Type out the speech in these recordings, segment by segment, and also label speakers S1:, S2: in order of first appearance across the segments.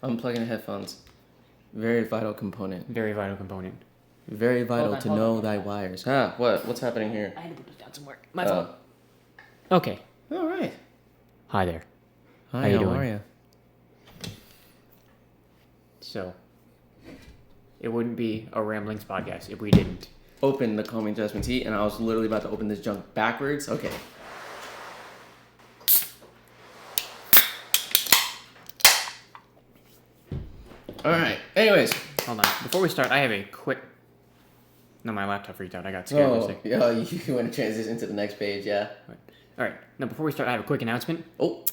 S1: Unplugging the headphones. Very vital component.
S2: Very vital component.
S1: Very vital to know thy wires. Ah, what? What's happening here?
S2: I had to put this down somewhere. My fault. Okay.
S1: All right.
S2: Hi there.
S1: Hi,
S2: How you
S1: how
S2: doing?
S1: are you?
S2: So, it wouldn't be a Ramblings podcast if we didn't.
S1: Open the calming jasmine tea, and I was literally about to open this junk backwards. Okay. All right. Anyways.
S2: Hold on. Before we start, I have a quick... No, my laptop freaked out. I got scared.
S1: Oh, yeah. You want to transition to the next page, yeah?
S2: All right. Now, before we start, I have a quick announcement.
S1: Oh.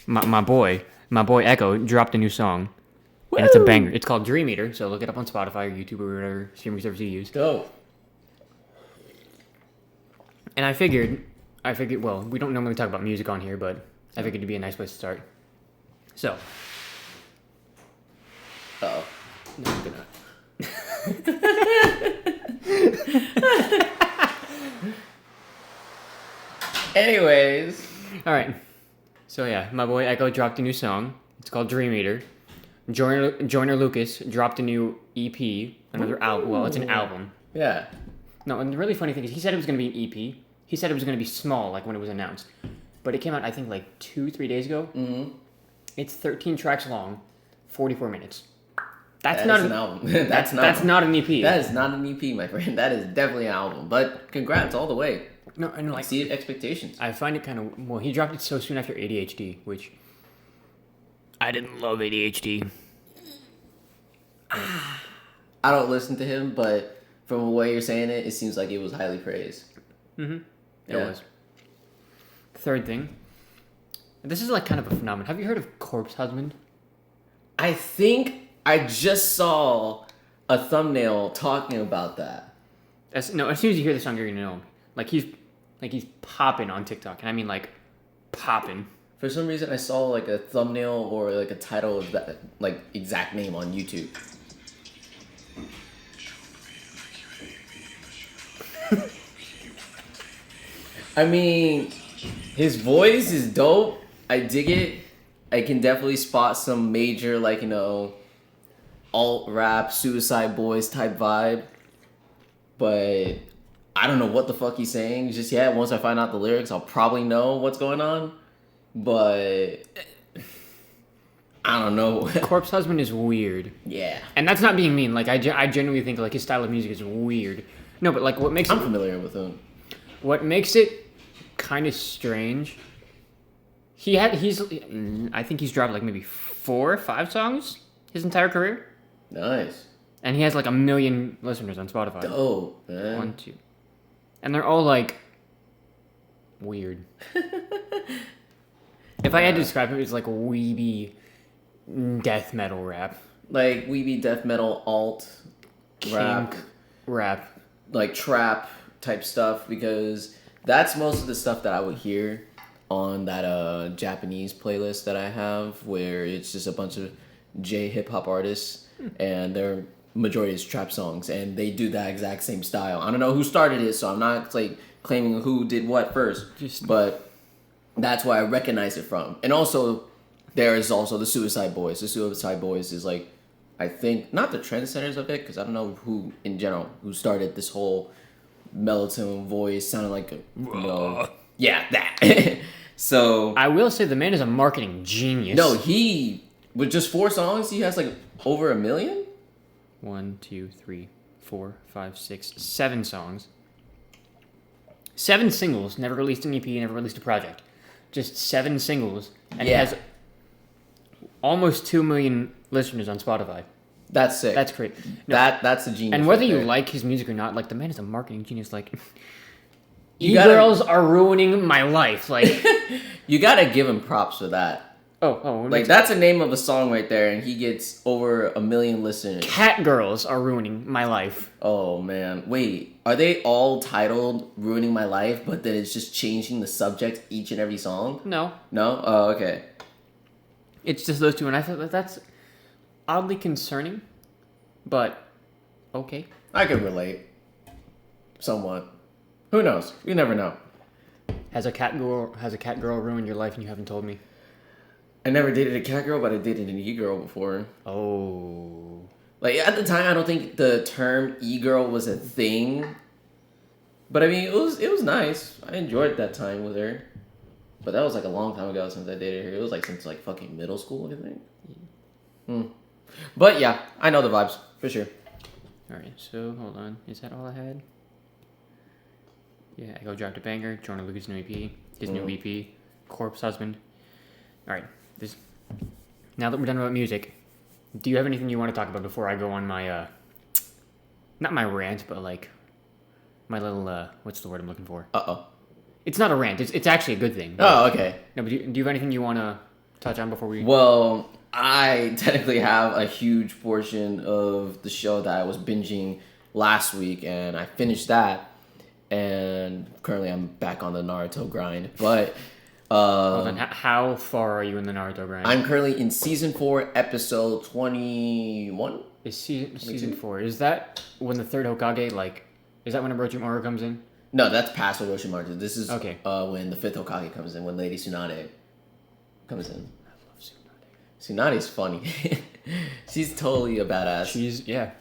S2: My boy Echo dropped a new song. Woo! And it's a banger. It's called Dream Eater, so look it up on Spotify or YouTube or whatever streaming service you use.
S1: Go.
S2: And I figured, well, we don't normally talk about music on here, but I figured it'd be a nice place to start. So.
S1: Uh-oh.
S2: No, I'm gonna.
S1: Anyways.
S2: All right. So yeah, my boy Echo dropped a new song. It's called Dream Eater. Joyner Lucas dropped a new EP, another album. Well, it's an album.
S1: Yeah.
S2: No, and the really funny thing is he said it was going to be an EP. He said it was going to be small, like when it was announced. But it came out, I think, like 2-3 days ago.
S1: Mm-hmm.
S2: It's 13 tracks long, 44 minutes.
S1: That's not an album. That's
S2: not an EP.
S1: That is not an EP, my friend. That is definitely an album. But congrats all the way.
S2: No, and like
S1: exceeded expectations.
S2: I find it kind of well. He dropped it so soon after ADHD, which I didn't love ADHD.
S1: I don't listen to him, but from the way you're saying it, it seems like it was highly praised.
S2: Mm-hmm. It was. Third thing. This is like kind of a phenomenon. Have you heard of Corpse Husband?
S1: I think I just saw a thumbnail talking about that.
S2: As soon as you hear the song, you're gonna know him. He's popping on TikTok, and I mean like popping.
S1: For some reason, I saw like a thumbnail or like a title of that like exact name on YouTube. I mean, his voice is dope. I dig it. I can definitely spot some major like alt rap, Suicide Boys type vibe, but I don't know what the fuck he's saying just yet. Once I find out the lyrics, I'll probably know what's going on. But I don't know.
S2: Corpse Husband is weird.
S1: Yeah.
S2: And that's not being mean. Like I genuinely think like his style of music is weird. No, but like what makes
S1: I'm familiar with him.
S2: What makes it kind of strange? I think he's dropped like maybe 4 or 5 songs his entire career.
S1: Nice.
S2: And he has like 1 million listeners on Spotify.
S1: Dope, man.
S2: 1, 2. And they're all like weird. If I had to describe him, it's like weeby death metal rap.
S1: Like weeby death metal alt rap.
S2: Kink rap.
S1: Like trap type stuff, because that's most of the stuff that I would hear on that Japanese playlist that I have, where it's just a bunch of J hip hop artists and their majority is trap songs, and they do that exact same style. I don't know who started it, so I'm not like claiming who did what first, but that's where I recognize it from. And also there is also the Suicide Boys. The Suicide Boys is like, I think, not the trendsetters of it, because I don't know who in general who started this whole melatonin voice sounding like a yeah, that. So
S2: I will say the man is a marketing genius.
S1: No, he with just 4 songs, he has like over 1 million.
S2: 1, 2, 3, 4, 5, 6, 7 songs. 7 singles. Never released an EP. Never released a project. Just 7 singles, and he has almost 2 million listeners on Spotify.
S1: That's sick.
S2: That's great.
S1: No, that's a genius.
S2: And whether you like his music or not, like the man is a marketing genius. Like,
S1: e-girls
S2: are ruining my life. Like,
S1: you gotta give him props for that. Like that's a name of a song right there, and he gets over 1 million listeners.
S2: Cat girls are ruining my life.
S1: Oh man, wait, are they all titled "Ruining My Life"? But then it's just changing the subject each and every song?
S2: No.
S1: Oh, okay.
S2: It's just those 2, and I thought that's oddly concerning, but okay.
S1: I could relate. Somewhat. Who knows? You never know.
S2: Has a cat girl ruined your life and you haven't told me?
S1: I never dated a cat girl, but I dated an e-girl before.
S2: Oh.
S1: Like, at the time, I don't think the term e-girl was a thing. But, I mean, it was nice. I enjoyed that time with her. But that was, like, a long time ago since I dated her. It was, like, since, like, fucking middle school, I think. But, yeah, I know the vibes, for sure.
S2: Alright, so, hold on. Is that all I had? Yeah, Echo dropped a banger. Jordan Lucas' new EP. His new EP. Corpse Husband. Alright, now that we're done about music, do you have anything you want to talk about before I go on my, not my rant, but, like, my little, what's the word I'm looking for?
S1: Uh-oh.
S2: It's not a rant. It's actually a good thing.
S1: Oh, okay.
S2: No, but do you have anything you want to touch on before we...
S1: Well, I technically have a huge portion of the show that I was binging last week, and I finished that, and currently I'm back on the Naruto grind, but...
S2: Hold on. How far are you in the Naruto grind?
S1: I'm currently in Season 4, Episode 21.
S2: Is season 4. Is that when the third Hokage, like... Is that when Orochimaru comes in?
S1: No, that's past Orochimaru. This is
S2: okay.
S1: When the 5th Hokage comes in, when Lady Tsunade comes in.
S2: I love Tsunade.
S1: Tsunade's funny. She's totally a badass.
S2: Yeah.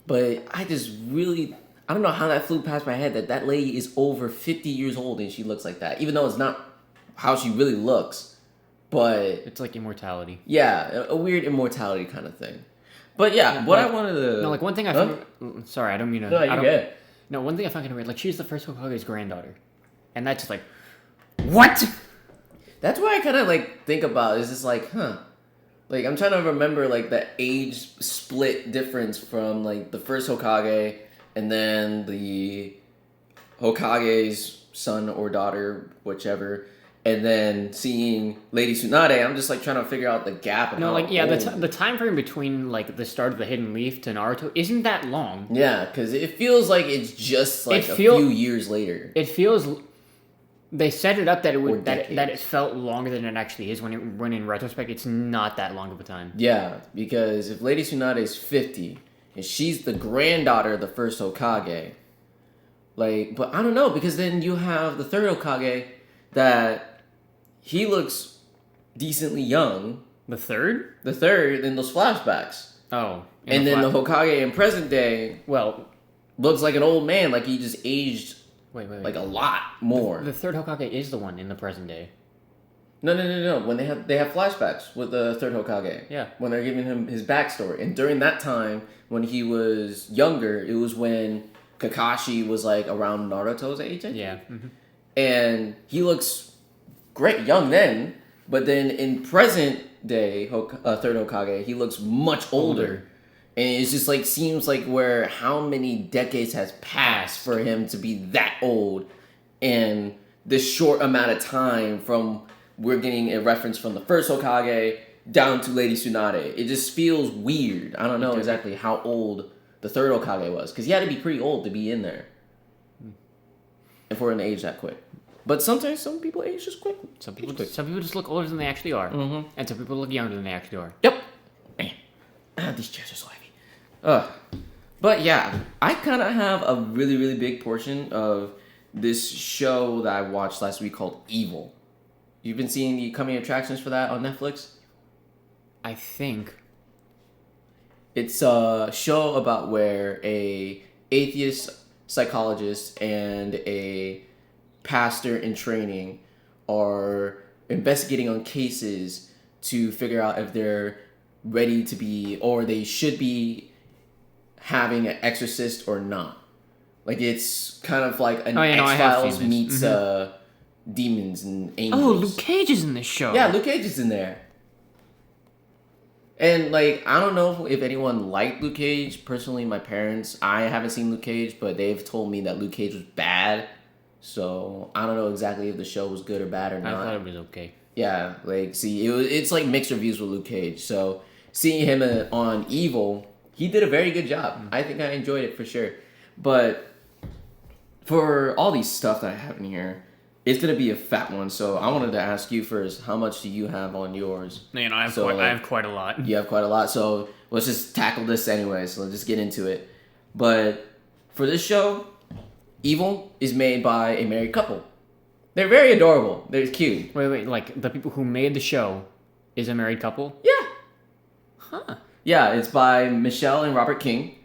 S1: But I just really... I don't know how that flew past my head that lady is over 50 years old and she looks like that. Even though it's not how she really looks. But...
S2: It's like immortality.
S1: Yeah, a weird immortality kind of thing. But yeah, what I wanted to...
S2: No, like one thing I found... Sorry, I don't mean to...
S1: No, you're good.
S2: No, one thing I found kind of weird, like she's the first Hokage's granddaughter. And that's just like... What?!
S1: That's why I kind of like think about is just like, like I'm trying to remember like the age split difference from like the first Hokage and then the Hokage's son or daughter, whichever, and then seeing Lady Tsunade. I'm just like trying to figure out the gap. And
S2: no, like yeah,
S1: old.
S2: the time frame between like the start of the Hidden Leaf to Naruto isn't that long.
S1: Yeah, because it feels like it's just like few years later.
S2: It feels. They set it up that it would that it felt longer than it actually is when in retrospect it's not that long of a time.
S1: Yeah, because if Lady Tsunade is 50 and she's the granddaughter of the first Hokage, like, but I don't know because then you have the third Hokage that he looks decently young.
S2: The third
S1: in those flashbacks.
S2: Oh,
S1: and then the Hokage in present day, looks like an old man, like he just aged.
S2: Wait.
S1: Like a lot more.
S2: The third Hokage is the one in the present day.
S1: No. When they have flashbacks with the third Hokage.
S2: Yeah.
S1: When they're giving him his backstory. And during that time, when he was younger, it was when Kakashi was like around Naruto's age, I think.
S2: Yeah. Mm-hmm.
S1: And he looks great young then, but then in present day, third Hokage, he looks much older. And it's just like seems like where how many decades has passed for him to be that old in this short amount of time from we're getting a reference from the first Hokage down to Lady Tsunade. It just feels weird. I don't know exactly how old the third Hokage was because he had to be pretty old to be in there. If we're gonna age that quick. But sometimes some people age just quick.
S2: Some people just look older than they actually are.
S1: Mm-hmm.
S2: And some people look younger than they actually are.
S1: Yep. Man. These chairs are so heavy. But yeah, I kind of have a really, really big portion of this show that I watched last week called Evil. You've been seeing the coming attractions for that on Netflix?
S2: I think.
S1: It's a show about where a atheist psychologist and a pastor in training are investigating on cases to figure out if they're ready to be or they should be having an exorcist or not. Like it's kind of like an X-Files meets demons and angels.
S2: Oh, Luke Cage is in this show.
S1: Yeah, Luke Cage is in there. And like I don't know if anyone liked Luke Cage. Personally, my parents, I haven't seen Luke Cage, but they've told me that Luke Cage was bad. So I don't know exactly if the show was good or bad or not.
S2: I thought it was okay.
S1: Yeah, like see, it's like mixed reviews with Luke Cage. So seeing him on Evil, he did a very good job. I think I enjoyed it for sure. But for all these stuff that I have in here, it's gonna be a fat one. So I wanted to ask you first, how much do you have on yours?
S2: I have quite a lot.
S1: You have quite a lot. So let's just tackle this anyway. So let's just get into it. But for this show, Evil is made by a married couple. They're very adorable. They're cute.
S2: Wait. Like the people who made the show is a married couple?
S1: Yeah.
S2: Huh.
S1: Yeah, it's by Michelle and Robert King.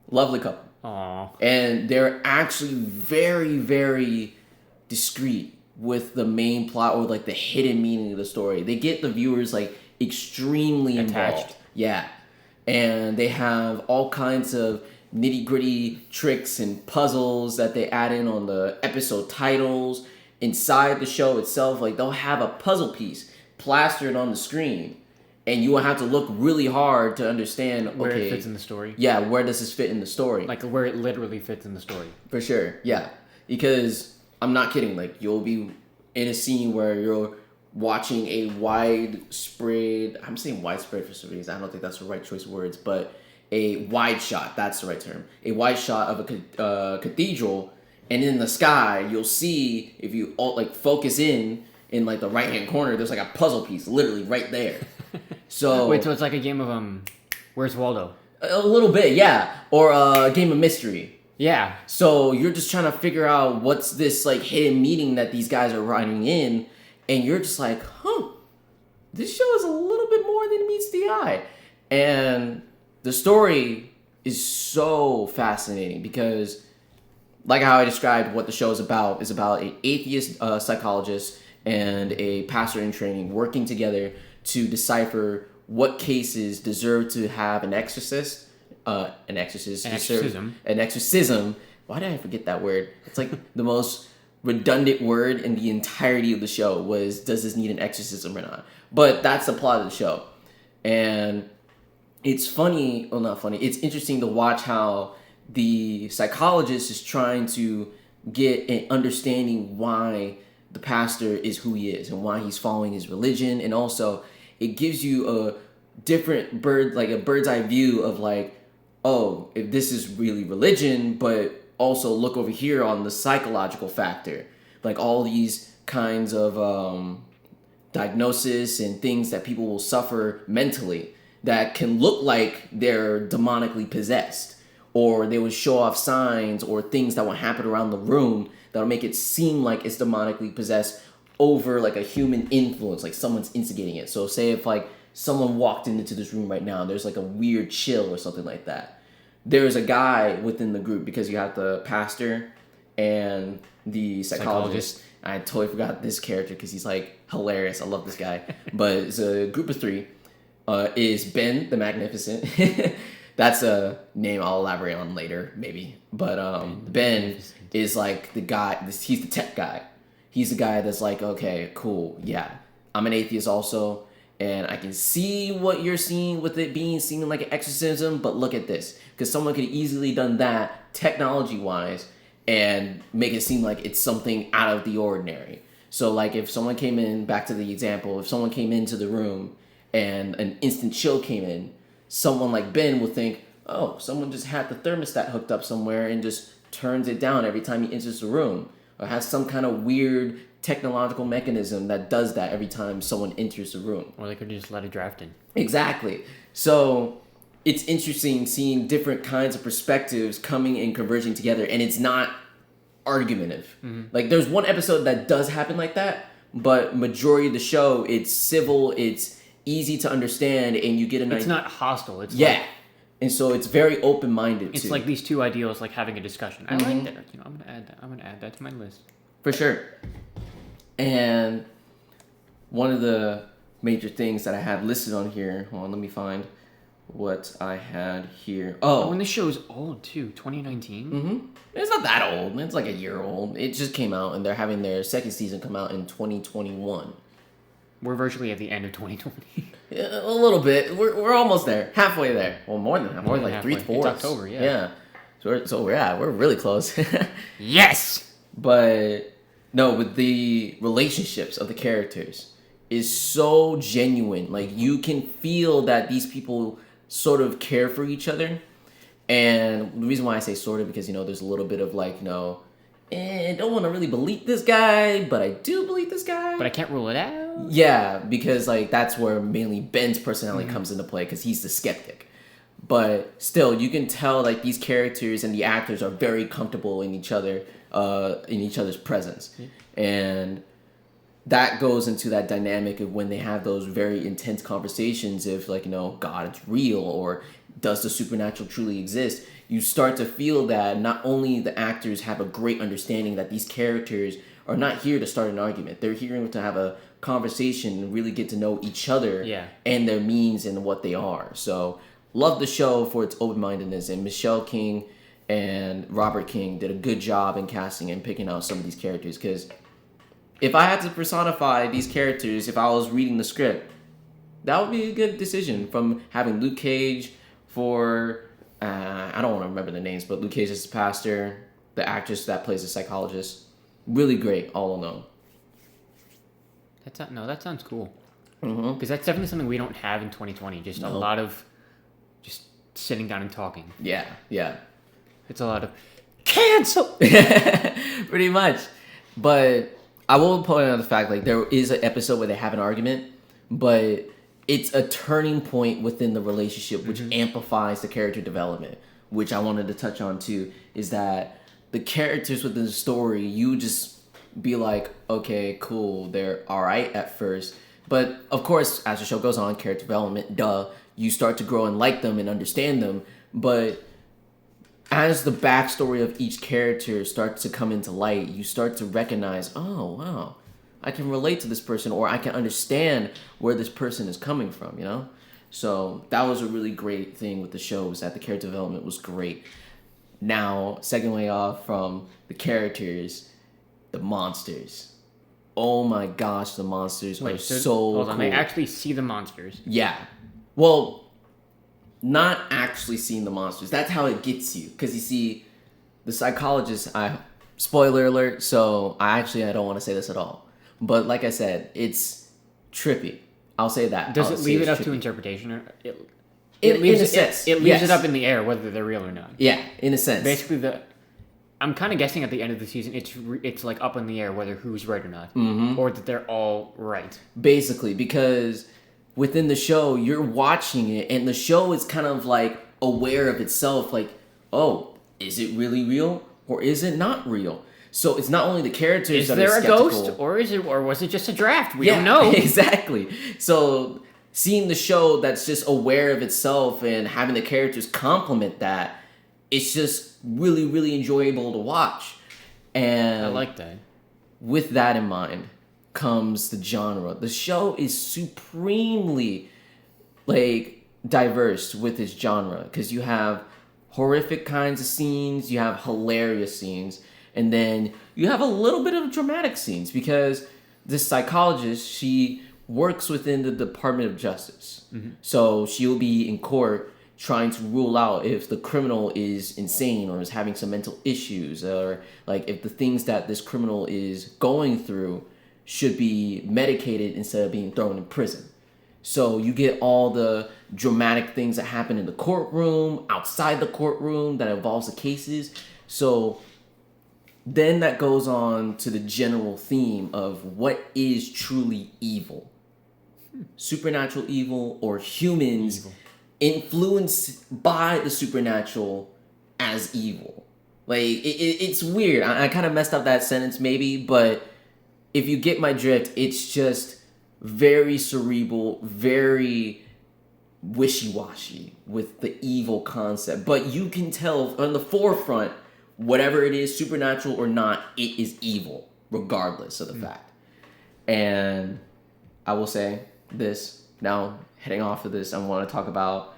S1: Lovely couple.
S2: Aw.
S1: And they're actually very, very discreet with the main plot or like the hidden meaning of the story. They get the viewers like extremely involved. Yeah. And they have all kinds of nitty gritty tricks and puzzles that they add in on the episode titles. Inside the show itself, like they'll have a puzzle piece plastered on the screen. And you will have to look really hard to understand,
S2: Where
S1: okay,
S2: it fits in the story.
S1: Yeah, where does this fit in the story?
S2: Like where it literally fits in the story.
S1: For sure, yeah. Because I'm not kidding, like you'll be in a scene where you're watching a widespread, I'm saying widespread for some reason, I don't think that's the right choice of words, but a wide shot, that's the right term. A wide shot of a cathedral, and in the sky, you'll see, if you like focus in like the right-hand corner, there's like a puzzle piece literally right there. So
S2: wait, so it's like a game of Where's Waldo?
S1: A little bit, yeah. Or a game of mystery.
S2: Yeah.
S1: So you're just trying to figure out what's this like hidden meaning that these guys are writing in, and you're just like, this show is a little bit more than meets the eye. And the story is so fascinating because, like how I described what the show is about an atheist psychologist and a pastor in training working together to decipher what cases deserve to have an exorcism. An exorcism. Why did I forget that word? It's like the most redundant word in the entirety of the show was, does this need an exorcism or not? But that's the plot of the show. And it's funny, well not funny, it's interesting to watch how the psychologist is trying to get an understanding why the pastor is who he is and why he's following his religion. And also it gives you a different bird's eye view of like, oh, if this is really religion, but also look over here on the psychological factor. Like all these kinds of diagnosis and things that people will suffer mentally that can look like they're demonically possessed. Or they would show off signs or things that will happen around the room that'll make it seem like it's demonically possessed over like a human influence, like someone's instigating it. So say if like someone walked into this room right now and there's like a weird chill or something like that. There's a guy within the group because you have the pastor and the psychologist. I totally forgot this character because he's like hilarious. I love this guy. But it's a group of three. Is Ben the Magnificent. That's a name I'll elaborate on later, maybe. But Ben is like the guy, he's the tech guy. He's the guy that's like, okay, cool, yeah. I'm an atheist also, and I can see what you're seeing with it being seen like an exorcism, but look at this. Because someone could have easily done that technology-wise and make it seem like it's something out of the ordinary. So like if someone came in, back to the example, if someone came into the room and an instant chill came in, someone like Ben will think, oh, someone just had the thermostat hooked up somewhere and just turns it down every time he enters the room. Or has some kind of weird technological mechanism that does that every time someone enters the room.
S2: Or they could just let it draft in.
S1: Exactly. So it's interesting seeing different kinds of perspectives coming and converging together, and it's not argumentative. Mm-hmm. Like there's one episode that does happen like that, but majority of the show, it's civil, it's easy to understand, and you get an idea.
S2: It's not hostile. It's
S1: yeah. And so it's very open-minded.
S2: It's like these two ideals like having a discussion. I like that. I'm gonna add that. I'm gonna add that to my list.
S1: For sure. And one of the major things that I had listed on here. Hold on, let me find what I had here. Oh,
S2: and this show is old too. 2019.
S1: Mm-hmm. It's not that old. It's like a year old. It just came out, and they're having their second season come out in 2021.
S2: We're virtually at the end of 2020.
S1: Yeah, a little bit. We're almost there. Halfway there. Well, more than halfway.
S2: More than
S1: like
S2: halfway.
S1: 3/4.
S2: It's October, yeah.
S1: Yeah. So we're really close.
S2: Yes!
S1: But no, with the relationships of the characters is so genuine. Like you can feel that these people sort of care for each other. And the reason why I say sort of because, there's a little bit of like, I don't want to really believe this guy, but I do believe this guy.
S2: But I can't rule it out.
S1: Yeah, because like that's where mainly Ben's personality comes into play because he's the skeptic. But still, you can tell like these characters and the actors are very comfortable in each other, in each other's presence. Yeah. And that goes into that dynamic of when they have those very intense conversations, if like, God is real, or does the supernatural truly exist. You start to feel that not only the actors have a great understanding that these characters are not here to start an argument, they're here to have a conversation and really get to know each other, and their means and what they are. So love the show for its open-mindedness, and Michelle King and Robert King did a good job in casting and picking out some of these characters, because if I had to personify these characters, if I was reading the script, that would be a good decision. From having Luke Cage for, I don't want to remember the names, but Luke Cage is the pastor, the actress that plays the psychologist. Really great, all alone.
S2: That sounds cool. Because that's definitely something we don't have in 2020. Just a lot of just sitting down and talking.
S1: Yeah.
S2: It's a lot of cancel.
S1: Pretty much. But I will point out the fact, like, there is an episode where they have an argument, but it's a turning point within the relationship, which amplifies the character development, which I wanted to touch on too, is that the characters within the story, you just be like, okay, cool, they're all right at first. But of course, as the show goes on, character development, you start to grow and like them and understand them. But as the backstory of each character starts to come into light, you start to recognize, oh, wow, I can relate to this person, or I can understand where this person is coming from, So that was a really great thing with the show, was that the character development was great. Now, segueing off from the characters, the monsters. Oh my gosh, the monsters are so
S2: hold on,
S1: cool.
S2: they actually see the monsters.
S1: Yeah. Well, not actually seeing the monsters. That's how it gets you. Because you see, the psychologist, spoiler alert, so I don't want to say this at all. But like I said, it's trippy. I'll say that.
S2: Does it leave it up to interpretation? Or
S1: it leaves
S2: it up in the air whether they're real or not.
S1: Yeah, in a sense.
S2: Basically, I'm kind of guessing at the end of the season, it's like up in the air whether who's right or not, or that they're all right.
S1: Basically, because within the show, you're watching it, and the show is kind of like aware of itself, like, oh, is it really real or is it not real? So it's not only the characters that are skeptical.
S2: Is there a ghost, or was it just a draft? We don't know.
S1: Exactly. So seeing the show that's just aware of itself and having the characters complement that, it's just really, really enjoyable to watch. And
S2: I like that.
S1: With that in mind comes the genre. The show is supremely diverse with its genre, because you have horrific kinds of scenes, you have hilarious scenes, and then you have a little bit of dramatic scenes, because this psychologist, she works within the Department of Justice. So she'll be in court trying to rule out if the criminal is insane or is having some mental issues, or like if the things that this criminal is going through should be medicated instead of being thrown in prison. So you get all the dramatic things that happen in the courtroom, outside the courtroom, that involves the cases. So then that goes on to the general theme of what is truly evil. Supernatural evil, or humans influenced by the supernatural as evil. It's weird. I kind of messed up that sentence maybe, but if you get my drift, it's just very cerebral, very wishy-washy with the evil concept. But you can tell on the forefront, whatever it is, supernatural or not, it is evil, regardless of the fact. And I will say this, now heading off of this, I want to talk about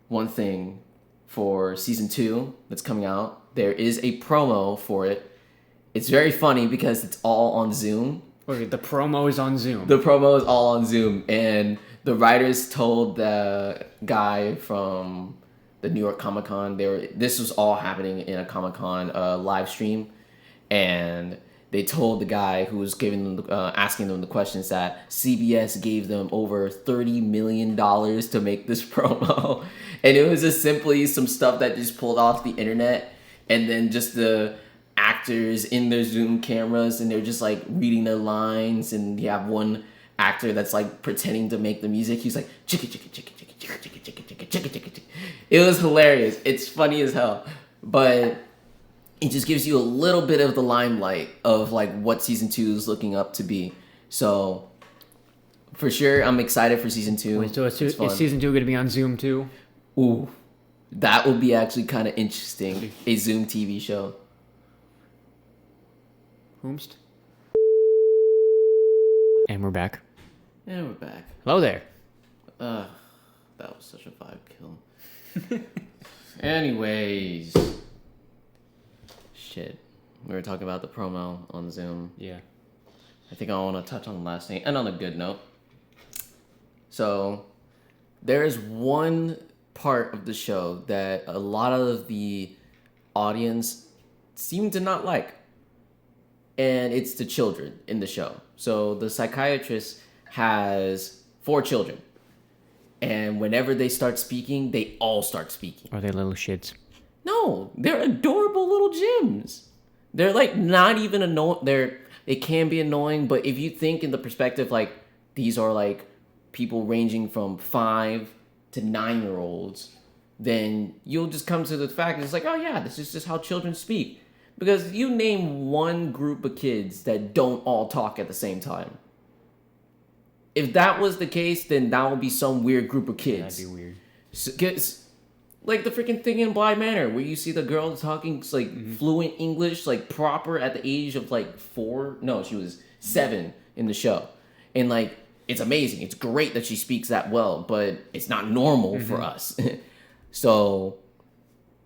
S1: one thing for season 2 that's coming out. There is a promo for it. It's very funny because it's all on Zoom.
S2: Okay, the promo is on Zoom.
S1: The promo is all on Zoom, and the writers told the guy from the New York Comic Con, this was all happening in a Comic Con live stream, and they told the guy who was asking them the questions that CBS gave them over $30 million to make this promo, and it was just simply some stuff that just pulled off the internet, and then just the actors in their Zoom cameras, and they're just like reading their lines, and you have one actor that's like pretending to make the music. He's like chicka chicka chicka chicka chicka chicka chicka chicka chicka chicka chicka. It was hilarious. It's funny as hell. But it just gives you a little bit of the limelight of like what season 2 is looking up to be. So for sure, I'm excited for season 2.
S2: Wait, so is season 2 going to be on Zoom too?
S1: Ooh, that would be actually kind of interesting. A Zoom TV show.
S2: Whomst? And we're back.
S1: And we're back.
S2: Hello there.
S1: That was such a vibe kill. Anyways. Shit. We were talking about the promo on Zoom.
S2: Yeah.
S1: I think I want to touch on the last thing. And on a good note. So, there is one part of the show that a lot of the audience seem to not like. And it's the children in the show. So, the psychiatrist has 4 children. And whenever they start speaking, they all start speaking.
S2: Are they little shits?
S1: No, they're adorable little gems. They're like not even annoying. They can be annoying, but if you think in the perspective like these are like people ranging from 5 to 9-year-olds, then you'll just come to the fact it's like, oh yeah, this is just how children speak. Because you name one group of kids that don't all talk at the same time. If that was the case, then that would be some weird group of kids.
S2: That'd be weird.
S1: So, like the freaking thing in Bly Manor, where you see the girl talking like fluent English, like proper at the age of like 4. No, she was 7 in the show, and like it's amazing. It's great that she speaks that well, but it's not normal for us. So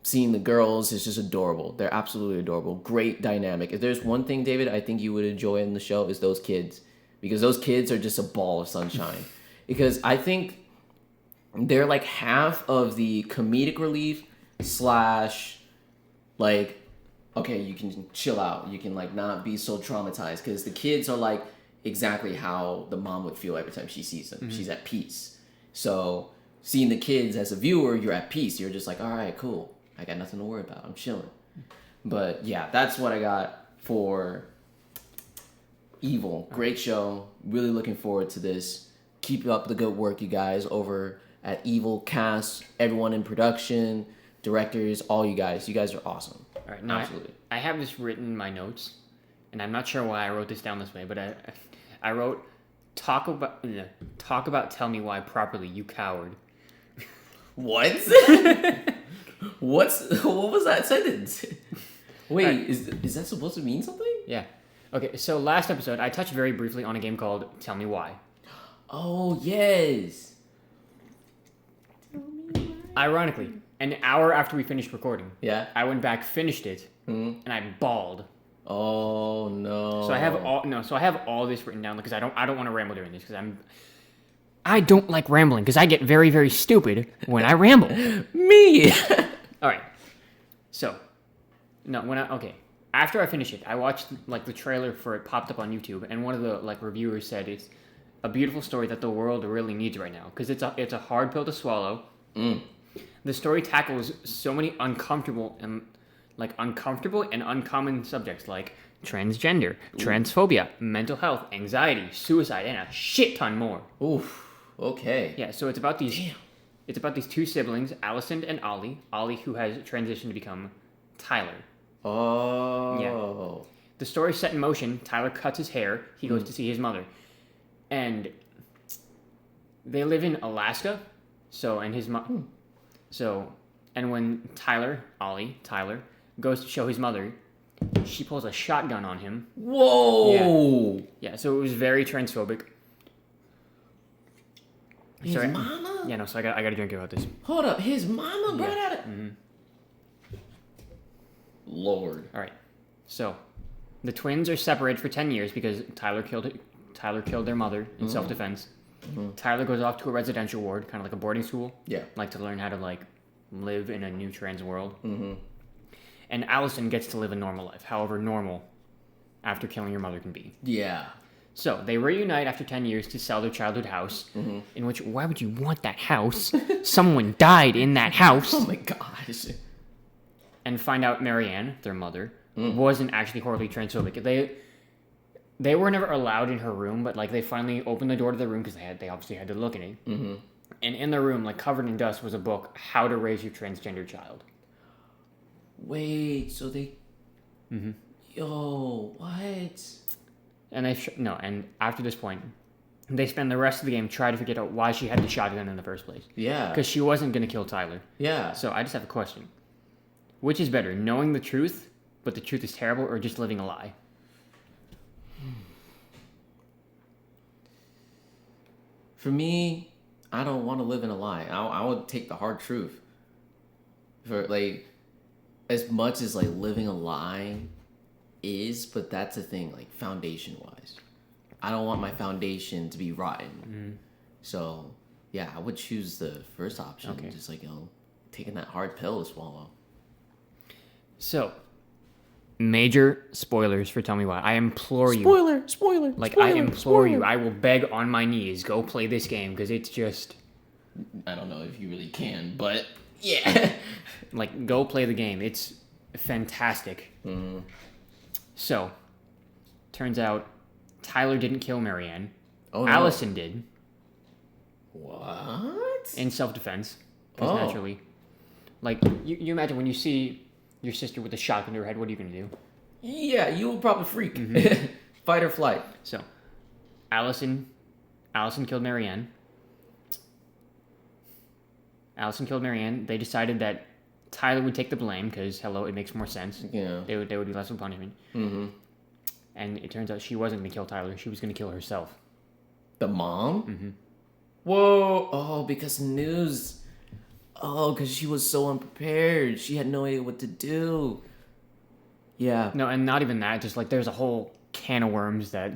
S1: seeing the girls is just adorable. They're absolutely adorable. Great dynamic. If there's one thing, David, I think you would enjoy in the show is those kids. Because those kids are just a ball of sunshine. Because I think they're like half of the comedic relief / like, okay, you can chill out. You can like not be so traumatized. Because the kids are like exactly how the mom would feel every time she sees them. She's at peace. So seeing the kids as a viewer, you're at peace. You're just like, all right, cool. I got nothing to worry about. I'm chilling. But yeah, that's what I got for Evil. Great show. Really looking forward to this. Keep up the good work, you guys, over at Evil Cast, everyone in production, directors, all you guys. You guys are awesome.
S2: All right, now absolutely. I have this written in my notes, and I'm not sure why I wrote this down this way, but I wrote, talk about tell me why properly, you coward.
S1: What? What was that sentence? Wait, right. Is that supposed to mean something?
S2: Yeah. Okay, so last episode, I touched very briefly on a game called Tell Me Why.
S1: Oh, yes.
S2: Ironically, an hour after we finished recording,
S1: yeah,
S2: I went back, finished it, and I bawled.
S1: Oh, no.
S2: So I have all this written down because I don't want to ramble during this because I don't like rambling because I get very, very stupid when I ramble.
S1: Me.
S2: All right. So, after I finished it, I watched like the trailer for it popped up on YouTube, and one of the like reviewers said it's a beautiful story that the world really needs right now because it's a hard pill to swallow. The story tackles so many uncomfortable and uncommon subjects like transgender, transphobia, mental health, anxiety, suicide, and a shit ton more.
S1: Oof. Okay.
S2: Yeah. So it's about these. Damn. It's about these 2 siblings, Allison and Ollie. Ollie, who has transitioned to become Tyler.
S1: Oh.
S2: Yeah. The story's set in motion. Tyler cuts his hair. He goes to see his mother. And they live in Alaska. And when Tyler goes to show his mother, she pulls a shotgun on him.
S1: Whoa.
S2: Yeah, so it was very transphobic.
S1: His mama?
S2: Yeah, no, so I got to drink about this.
S1: Hold up. His mama brought out it?
S2: Mm-hmm.
S1: Lord.
S2: All right. So, the twins are separated for 10 years because Tyler killed their mother in self-defense. Mm-hmm. Tyler goes off to a residential ward, kind of like a boarding school.
S1: Yeah.
S2: Like to learn how to like live in a new trans world.
S1: Mm-hmm.
S2: And Allison gets to live a normal life, however normal after killing your mother can be.
S1: Yeah.
S2: So, they reunite after 10 years to sell their childhood house, in which, why would you want that house? Someone died in that house.
S1: Oh my gosh.
S2: And find out Marianne, their mother, wasn't actually horribly transphobic. They were never allowed in her room, but like they finally opened the door to the room because they obviously had to look in it. Mm-hmm. And in the room, like covered in dust, was a book, How to Raise Your Transgender Child.
S1: Wait, so
S2: Mm-hmm.
S1: Yo, what?
S2: And and after this point, they spend the rest of the game trying to figure out why she had the shotgun in the first place.
S1: Yeah.
S2: Because she wasn't going to kill Tyler.
S1: Yeah.
S2: So I just have a question. Which is better, knowing the truth, but the truth is terrible, or just living a lie?
S1: For me, I don't want to live in a lie. I would take the hard truth. For like, as much as like living a lie is, but that's the thing, like foundation wise. I don't want my foundation to be rotten. So, yeah, I would choose the first option.
S2: Okay.
S1: Just like, taking that hard pill to swallow.
S2: So, major spoilers for Tell Me Why. I implore you.
S1: Spoiler.
S2: Like, I implore you. I will beg on my knees. Go play this game, because it's just...
S1: I don't know if you really can, but yeah.
S2: Like, go play the game. It's fantastic. So, turns out Tyler didn't kill Marianne.
S1: Oh, no.
S2: Allison did.
S1: What?
S2: In self-defense. Because naturally. Like, you imagine when you see your sister with a shotgun to her head, what are you going to do?
S1: Yeah, you will probably freak. Fight or flight.
S2: So, Allison killed Marianne. They decided that Tyler would take the blame because, hello, it makes more sense.
S1: Yeah.
S2: They would be less of a punishment.
S1: Mm-hmm.
S2: And it turns out she wasn't going to kill Tyler. She was going to kill herself.
S1: The mom?
S2: Mm-hmm.
S1: Whoa. Oh, because news. Oh, because she was so unprepared. She had no idea what to do. Yeah.
S2: No, and not even that. Just like there's a whole can of worms that...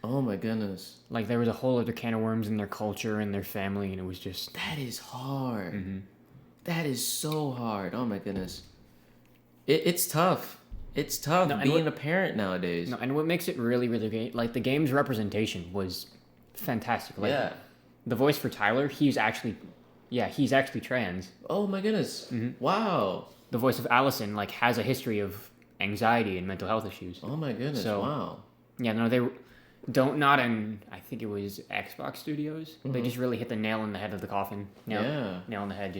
S1: Oh, my goodness.
S2: Like there was a whole other can of worms in their culture and their family, and it was just...
S1: That is hard.
S2: Mm-hmm.
S1: That is so hard. Oh, my goodness. It's tough. It's tough being a parent nowadays.
S2: No, and what makes it really, really great, like the game's representation was fantastic. Like,
S1: yeah.
S2: The voice for Tyler, he's actually trans.
S1: Oh my goodness.
S2: Mm-hmm.
S1: Wow.
S2: The voice of Allison, like, has a history of anxiety and mental health issues.
S1: Oh my goodness.
S2: So,
S1: wow.
S2: Yeah, no, they don't, not in, I think it was Xbox Studios. Mm-hmm. They just really hit the nail in the head of the coffin. Nail in the head.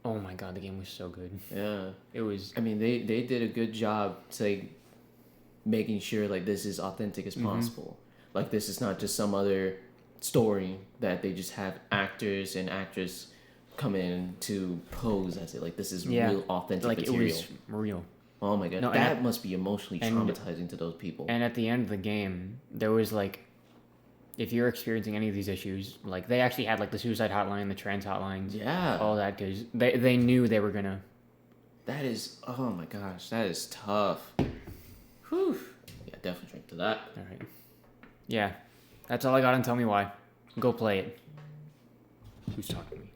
S2: Oh my god, the game was so good.
S1: Yeah.
S2: It was...
S1: I mean, they did a good job to making sure, like, this is authentic as possible. Mm-hmm. Like, this is not just some other story that they just have actors and actresses come in to pose as it. Like, this is real, authentic material.
S2: It was real.
S1: Oh my god. No, that must be emotionally traumatizing to those people.
S2: And at the end of the game, there was, like... If you're experiencing any of these issues, like, they actually had, like, the suicide hotline, the trans hotlines. Yeah. All that, because they knew they were going to...
S1: That is... Oh, my gosh. That is tough. Whew. Yeah, definitely drink to that.
S2: All right. Yeah. That's all I got on Tell Me Why. Go play it. Who's talking to me?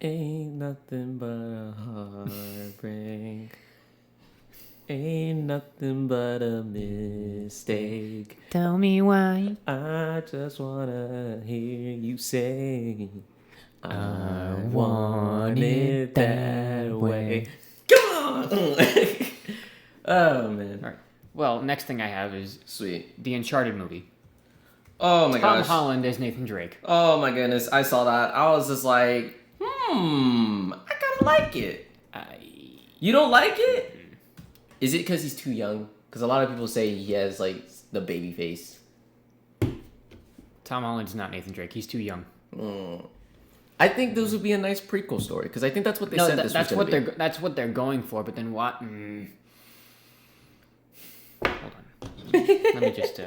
S1: Ain't nothing but a heartbreak. Ain't nothing but a mistake.
S2: Tell me why.
S1: I just wanna hear you say I want it that way. Come on! Oh, man.
S2: All right. Well, next thing I have is...
S1: Sweet.
S2: The Uncharted movie.
S1: Oh, my gosh.
S2: Tom Holland as Nathan Drake.
S1: Oh, my goodness. I saw that. I was just like, I kind of like it. You don't like it? Is it because he's too young? Because a lot of people say he has, like, the baby face.
S2: Tom Holland's not Nathan Drake. He's too young.
S1: I think this would be a nice prequel story. Because I think that's what they said this was going to be.
S2: That's what they're going for. But then what? Hold on. Let me just...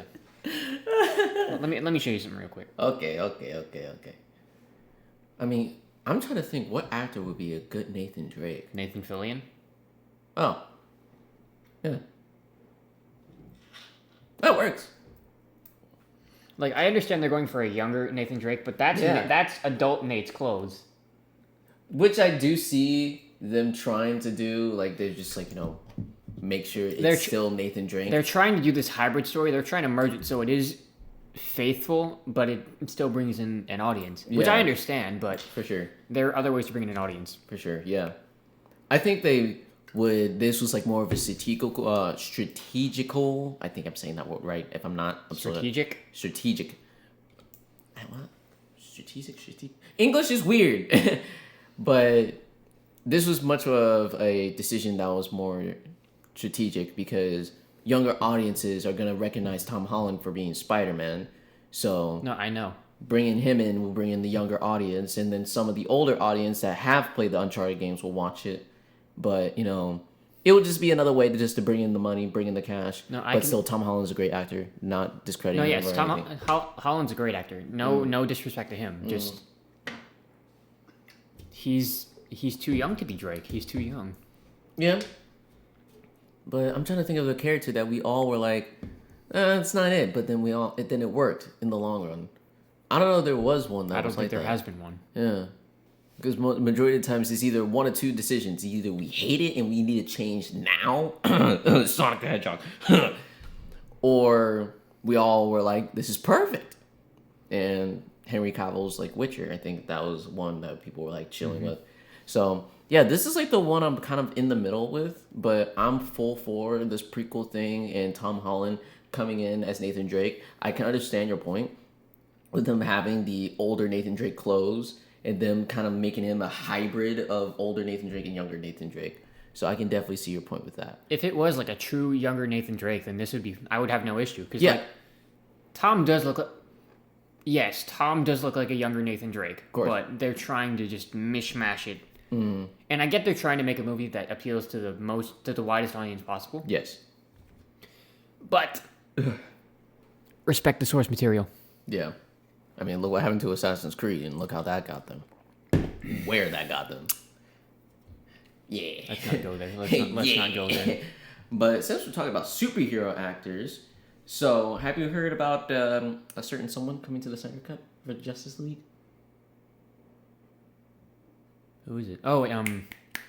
S2: let me show you something real quick.
S1: Okay. I mean, I'm trying to think what actor would be a good Nathan Drake.
S2: Nathan Fillion?
S1: Oh. Yeah. That works.
S2: Like, I understand they're going for a younger Nathan Drake, but that's adult Nate's clothes.
S1: Which I do see them trying to do. Like, they're just like, make sure it's still Nathan Drake.
S2: They're trying to do this hybrid story. They're trying to merge it so it is faithful, but it still brings in an audience. Which I understand, but...
S1: For sure.
S2: There are other ways to bring in an audience.
S1: For sure, yeah. I think this was like more of a strategical, I think I'm saying that word right. If I'm not, I'm
S2: strategic.
S1: What? Strategic. English is weird, but this was much of a decision that was more strategic because younger audiences are gonna recognize Tom Holland for being Spider-Man. So
S2: No, I know.
S1: bringing him in will bring in the younger audience, and then some of the older audience that have played the Uncharted games will watch it. But it would just be another way to bring in the money, bring in the cash.
S2: No,
S1: but still, Tom Holland's a great actor. Not discrediting
S2: No,
S1: him
S2: yes,
S1: or
S2: Tom
S1: anything.
S2: Holland's a great actor. No disrespect to him. Just he's too young to be Drake. He's too young.
S1: Yeah. But I'm trying to think of a character that we all were like, it's not it. But then it worked in the long run. I don't know if there was one that
S2: I don't
S1: was
S2: think
S1: like
S2: there
S1: that.
S2: has been one.
S1: Yeah. Because majority of the times it's either one or two decisions. Either we hate it and we need to change now, Sonic the Hedgehog, or we all were like, this is perfect. And Henry Cavill's like Witcher, I think that was one that people were like chilling with. So yeah, this is like the one I'm kind of in the middle with, but I'm full for this prequel thing and Tom Holland coming in as Nathan Drake. I can understand your point with them having the older Nathan Drake clothes and them kind of making him a hybrid of older Nathan Drake and younger Nathan Drake. So I can definitely see your point with that.
S2: If it was like a true younger Nathan Drake, then I would have no issue. Because
S1: Yeah.
S2: like, Tom does look like... Yes, Tom does look like a younger Nathan Drake.
S1: course.
S2: But they're trying to just mishmash it. And I get they're trying to make a movie that appeals to the widest audience possible.
S1: Yes.
S2: But respect the source material.
S1: Yeah. I mean, look what happened to Assassin's Creed and look how that got them. Where that got them. Yeah.
S2: Let's not go there. Let's not go there.
S1: But since we're talking about superhero actors, so have you heard about a certain someone coming to the Snyder Cut for the Justice League?
S2: Who is it? Oh,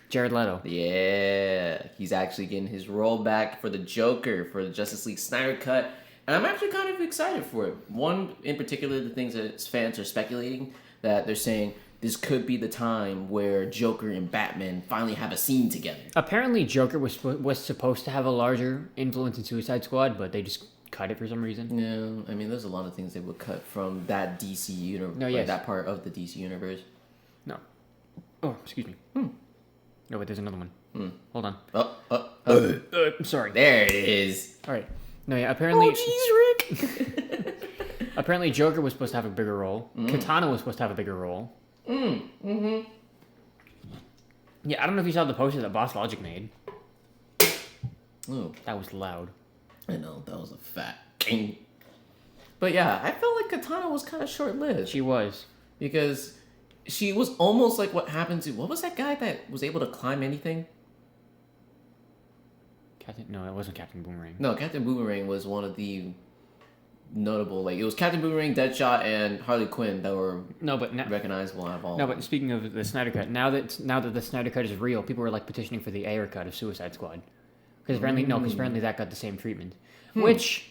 S2: Jared Leto.
S1: Yeah, he's actually getting his role back for the Joker for the Justice League Snyder Cut, and I'm actually kind of excited for it. One in particular, the things that fans are speculating that they're saying this could be the time where Joker and Batman finally have a scene together.
S2: Apparently, Joker was supposed to have a larger influence in Suicide Squad, but they just cut it for some reason.
S1: Yeah, I mean, there's a lot of things they would cut from that DC universe,
S2: No, yes.
S1: that part of the DC universe.
S2: No. Oh, excuse me. Oh, wait, there's another one. Hold on. I'm sorry.
S1: There it is.
S2: All right. No, yeah, apparently...
S1: Oh, jeez, Rick.
S2: Apparently, Joker was supposed to have a bigger role. Katana was supposed to have a bigger role. Yeah, I don't know if you saw the poster that Boss Logic made.
S1: Ooh,
S2: That was loud.
S1: I know, that was a fat king. But yeah, I felt like Katana was kind of short-lived.
S2: She was.
S1: Because she was almost like what happened to... What was that guy that was able to climb anything?
S2: No, it wasn't Captain Boomerang.
S1: No, Captain Boomerang was one of the notable... Like, it was Captain Boomerang, Deadshot, and Harley Quinn that were
S2: No, but
S1: recognizable out of all.
S2: No, but speaking of the Snyder Cut, now that the Snyder Cut is real, people were like petitioning for the Ayer cut of Suicide Squad, because apparently that got the same treatment, which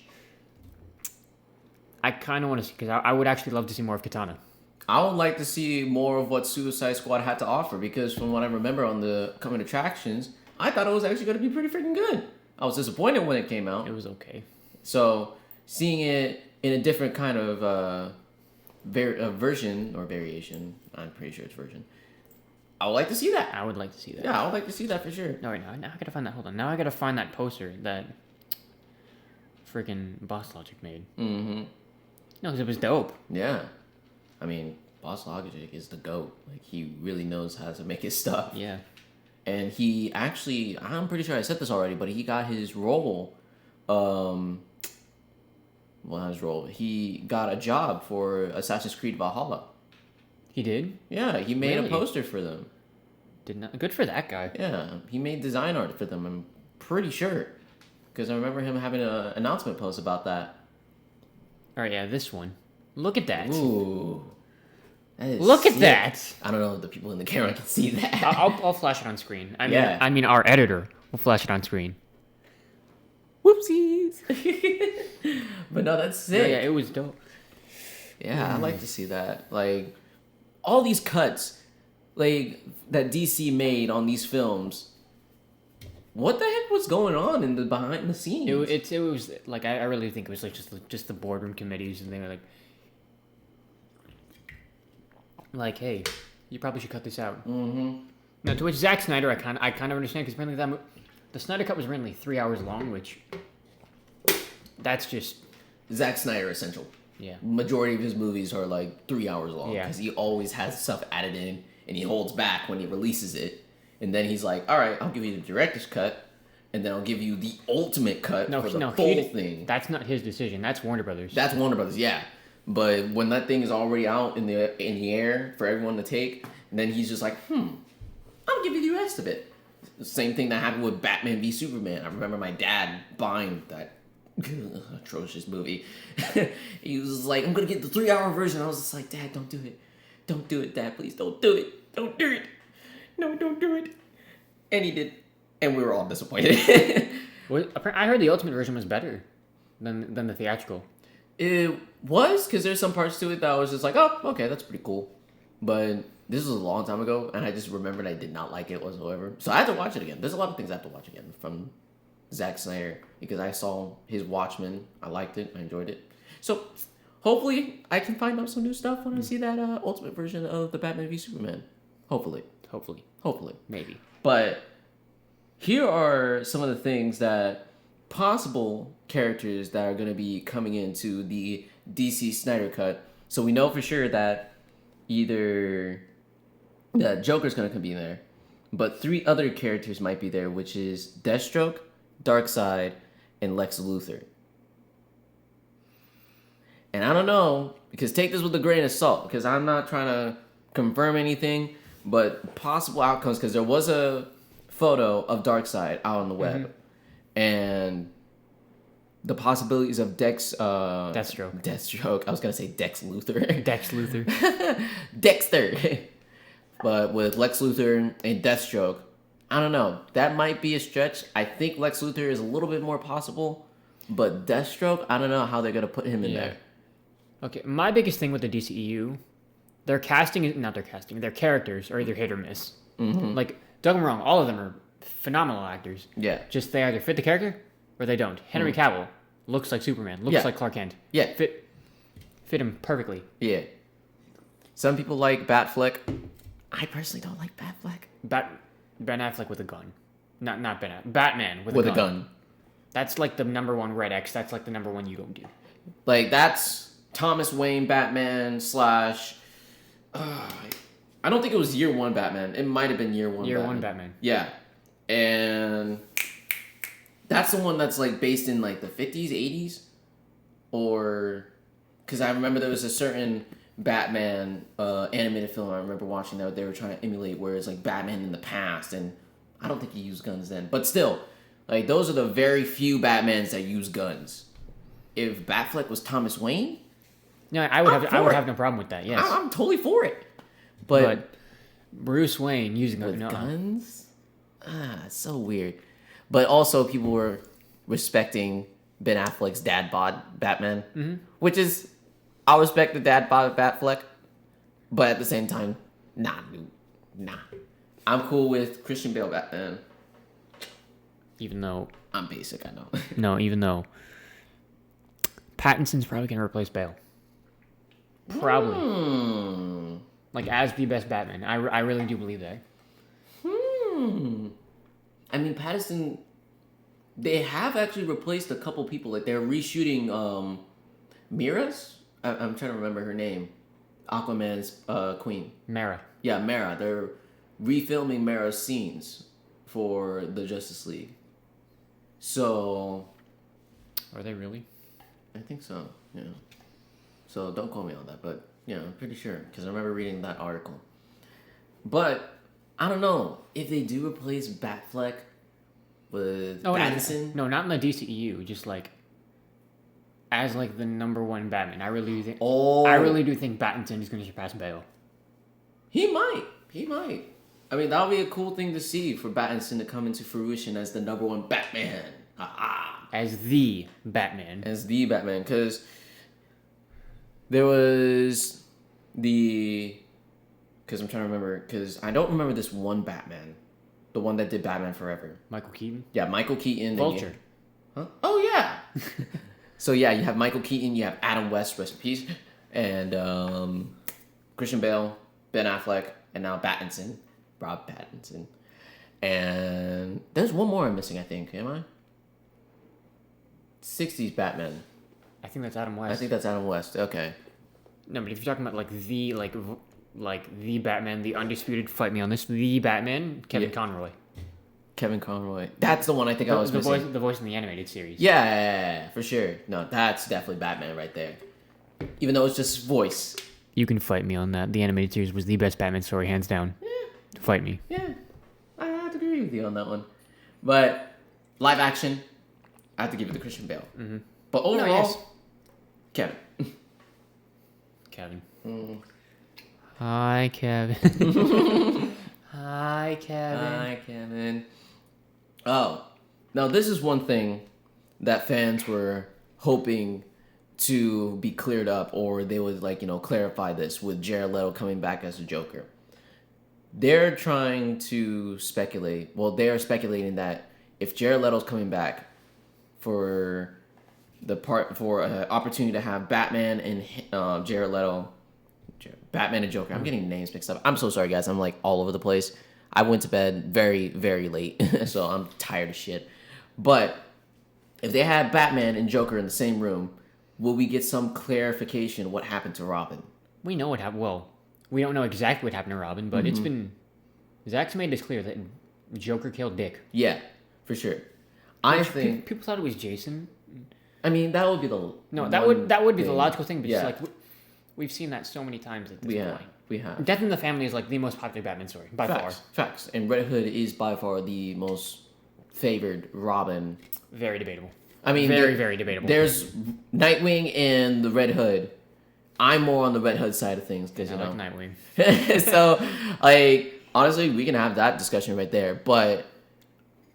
S2: I kind of want to see, because I would actually love to see more of Katana.
S1: I would like to see more of what Suicide Squad had to offer, because from what I remember on the coming attractions, I thought it was actually going to be pretty freaking good. I was disappointed when it came out.
S2: It was okay.
S1: So seeing it in a different kind of version or variation, I'm pretty sure it's version, I would like to see that.
S2: I would like to see that.
S1: Yeah, I would like to see that for sure.
S2: No, wait, now I gotta find that. Hold on. Now I gotta find that poster that freaking Boss Logic made.
S1: Mm-hmm.
S2: No, because it was dope.
S1: Yeah. I mean, Boss Logic is the GOAT. Like, he really knows how to make his stuff.
S2: Yeah.
S1: And he actually, I'm pretty sure I said this already, but he got his role, well, not his role, he got a job for Assassin's Creed Valhalla.
S2: He did?
S1: Yeah, he made
S2: Really?
S1: a poster for them.
S2: Did not. Good for that guy.
S1: Yeah, he made design art for them, I'm pretty sure. Because I remember him having an announcement post about that.
S2: All right, yeah, this one. Look at that.
S1: Ooh. That is
S2: Look at
S1: sick.
S2: that.
S1: I don't know if the people in the camera can see that.
S2: I'll flash it on screen.
S1: Yeah.
S2: I mean, our editor will flash it on screen.
S1: Whoopsies. But no, that's sick.
S2: Yeah, it was dope.
S1: Yeah, I like to see that. Like, all these cuts, like, that DC made on these films. What the heck was going on in the behind the scenes?
S2: It was like I really think it was like just the boardroom committees, and they were like, hey, you probably should cut this out.
S1: Mm-hmm.
S2: Now, to which Zack Snyder, I kind of understand because apparently the Snyder Cut was originally 3 hours long, which that's just
S1: Zack Snyder essential.
S2: yeah.
S1: Majority of his movies are like 3 hours long
S2: Yeah.
S1: because he always has stuff added in and he holds back when he releases it, and then he's like, "All right, I'll give you the director's cut, and then I'll give you the ultimate cut for the full thing."
S2: That's not his decision. That's Warner Brothers.
S1: That's Warner Brothers, yeah. But when that thing is already out in the air for everyone to take, and then he's just like, I'll give you the rest of it. The same thing that happened with Batman v Superman. I remember my dad buying that atrocious movie. He was like, "I'm gonna get the 3-hour version." I was just like, "Dad, don't do it. Don't do it, Dad. Please don't do it. Don't do it. No, don't do it." And he did. And we were all disappointed.
S2: I heard the ultimate version was better than the theatrical.
S1: It was, because there's some parts to it that I was just like, "Oh, okay, that's pretty cool." But this was a long time ago, and I just remembered I did not like it whatsoever. So I had to watch it again. There's a lot of things I have to watch again from Zack Snyder, because I saw his Watchmen. I liked it. I enjoyed it. So hopefully I can find out some new stuff when I see that ultimate version of the Batman v Superman. Hopefully.
S2: Maybe.
S1: But here are some of the things that possible characters that are going to be coming into the DC Snyder Cut. So we know for sure that either the Joker's going to be in there, but 3 other characters might be there, which is Deathstroke, Darkseid, and Lex Luthor. And I don't know, because take this with a grain of salt, because I'm not trying to confirm anything, but possible outcomes, because there was a photo of Darkseid out on the web, and the possibilities of Deathstroke. I was gonna say Dex Luthor.
S2: Dex Luthor.
S1: Dexter. But with Lex Luthor and Deathstroke, I don't know. That might be a stretch. I think Lex Luthor is a little bit more possible, but Deathstroke, I don't know how they're gonna put him in there.
S2: Okay, my biggest thing with the DCEU, their characters are either hit or miss.
S1: Mm-hmm.
S2: Like, don't get me wrong, all of them are phenomenal actors.
S1: Yeah.
S2: Just they either fit the character or they don't. Henry Cavill looks like Superman, looks like Clark Kent.
S1: Yeah.
S2: Fit him perfectly.
S1: Yeah. Some people like Batfleck. I personally don't like Batfleck.
S2: Ben Affleck with a gun. Not Ben Affleck. Batman with
S1: a gun.
S2: That's like the number one Red X. That's like the number one you don't do.
S1: Like, that's Thomas Wayne Batman / I don't think it was Year One Batman. It might have been Year One
S2: Batman.
S1: Yeah. And that's the one that's like based in like the 50s, 80s? Or... Because I remember there was a certain Batman animated film I remember watching that they were trying to emulate, where it's like Batman in the past, and I don't think he used guns then. But still, like, those are the very few Batmans that use guns. If Batfleck was Thomas Wayne...
S2: No, I would have no problem with that, yes.
S1: I'm totally for it. But
S2: Bruce Wayne using
S1: guns? It's so weird. But also, people were respecting Ben Affleck's dad bod Batman, which is, I'll respect the dad bod Batfleck, but at the same time, nah, dude, nah. I'm cool with Christian Bale Batman.
S2: Even though
S1: I'm basic, I know.
S2: No, even though Pattinson's probably gonna replace Bale. Probably. Like, as the best Batman. I really do believe that.
S1: I mean, Pattinson, they have actually replaced a couple people. Like, they're reshooting Mira's? I'm trying to remember her name. Aquaman's queen.
S2: Mara.
S1: Yeah, Mara. They're refilming Mara's scenes for the Justice League. So...
S2: Are they really?
S1: I think so, yeah. So don't quote me on that, but, you know, I'm pretty sure, because I remember reading that article. But, I don't know, if they do replace Batfleck with Pattinson...
S2: No, not in the DCEU, just, like, as, like, the number one Batman. I really do think Pattinson is going to surpass Bale.
S1: He might. I mean, that would be a cool thing to see, for Pattinson to come into fruition as the number one Batman.
S2: As the Batman,
S1: because there was because I'm trying to remember, because I don't remember this one Batman, the one that did Batman Forever.
S2: Michael Keaton?
S1: Yeah, Michael Keaton.
S2: Vulture.
S1: Huh? Oh, yeah. So, yeah, you have Michael Keaton, you have Adam West, rest in peace, and Christian Bale, Ben Affleck, and now Pattinson. Rob Pattinson. And there's one more I'm missing, I think. Am I? 60s Batman.
S2: I think that's Adam West.
S1: I think that's Adam West. Okay.
S2: No, but if you're talking about like the Batman, the undisputed, fight me on this, the Batman, Kevin Conroy.
S1: Kevin Conroy. That's the one I think I was missing.
S2: The voice in the animated series.
S1: Yeah, for sure. No, that's definitely Batman right there. Even though it's just voice.
S2: You can fight me on that. The animated series was the best Batman story, hands down.
S1: Yeah.
S2: Fight me.
S1: Yeah. I have to agree with you on that one. But live action, I have to give it to Christian Bale. Mm-hmm. But overall, Kevin.
S2: Kevin.
S1: Mm.
S2: Hi, Kevin. Hi, Kevin.
S1: Hi, Kevin. Oh, now this is one thing that fans were hoping to be cleared up, or they would clarify this with Jared Leto coming back as the Joker. They're trying to speculate. Well, they are speculating that if Jared Leto's coming back for an opportunity to have Batman and Jared Leto, Batman and Joker. I'm getting names mixed up. I'm so sorry, guys. I'm like all over the place. I went to bed very, very late, so I'm tired of shit. But if they had Batman and Joker in the same room, will we get some clarification what happened to Robin?
S2: We know what happened. Well, we don't know exactly what happened to Robin, but it's been... Zach's made this clear that Joker killed Dick.
S1: Yeah, for sure. I think...
S2: People thought it was Jason.
S1: I mean, that would be the...
S2: No, that would be the logical thing, but
S1: yeah.
S2: it's like... We've seen that so many times at this point.
S1: We have.
S2: Death in the Family is like the most popular Batman story, by far.
S1: Facts. And Red Hood is by far the most favored Robin.
S2: Very debatable.
S1: I mean,
S2: very debatable.
S1: There's Nightwing and the Red Hood. I'm more on the Red Hood side of things because
S2: I like Nightwing.
S1: So, honestly, we can have that discussion right there. But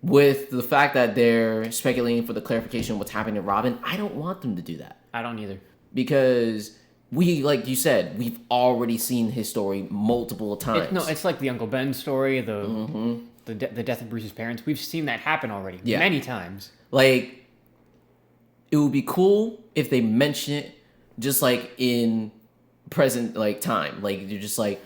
S1: with the fact that they're speculating for the clarification of what's happening to Robin, I don't want them to do that.
S2: I don't either.
S1: Because we, like you said, we've already seen his story multiple times.
S2: It's like the Uncle Ben story, the death of Bruce's parents. We've seen that happen already many times.
S1: Like, it would be cool if they mention it just like in present time. Like, you're just like,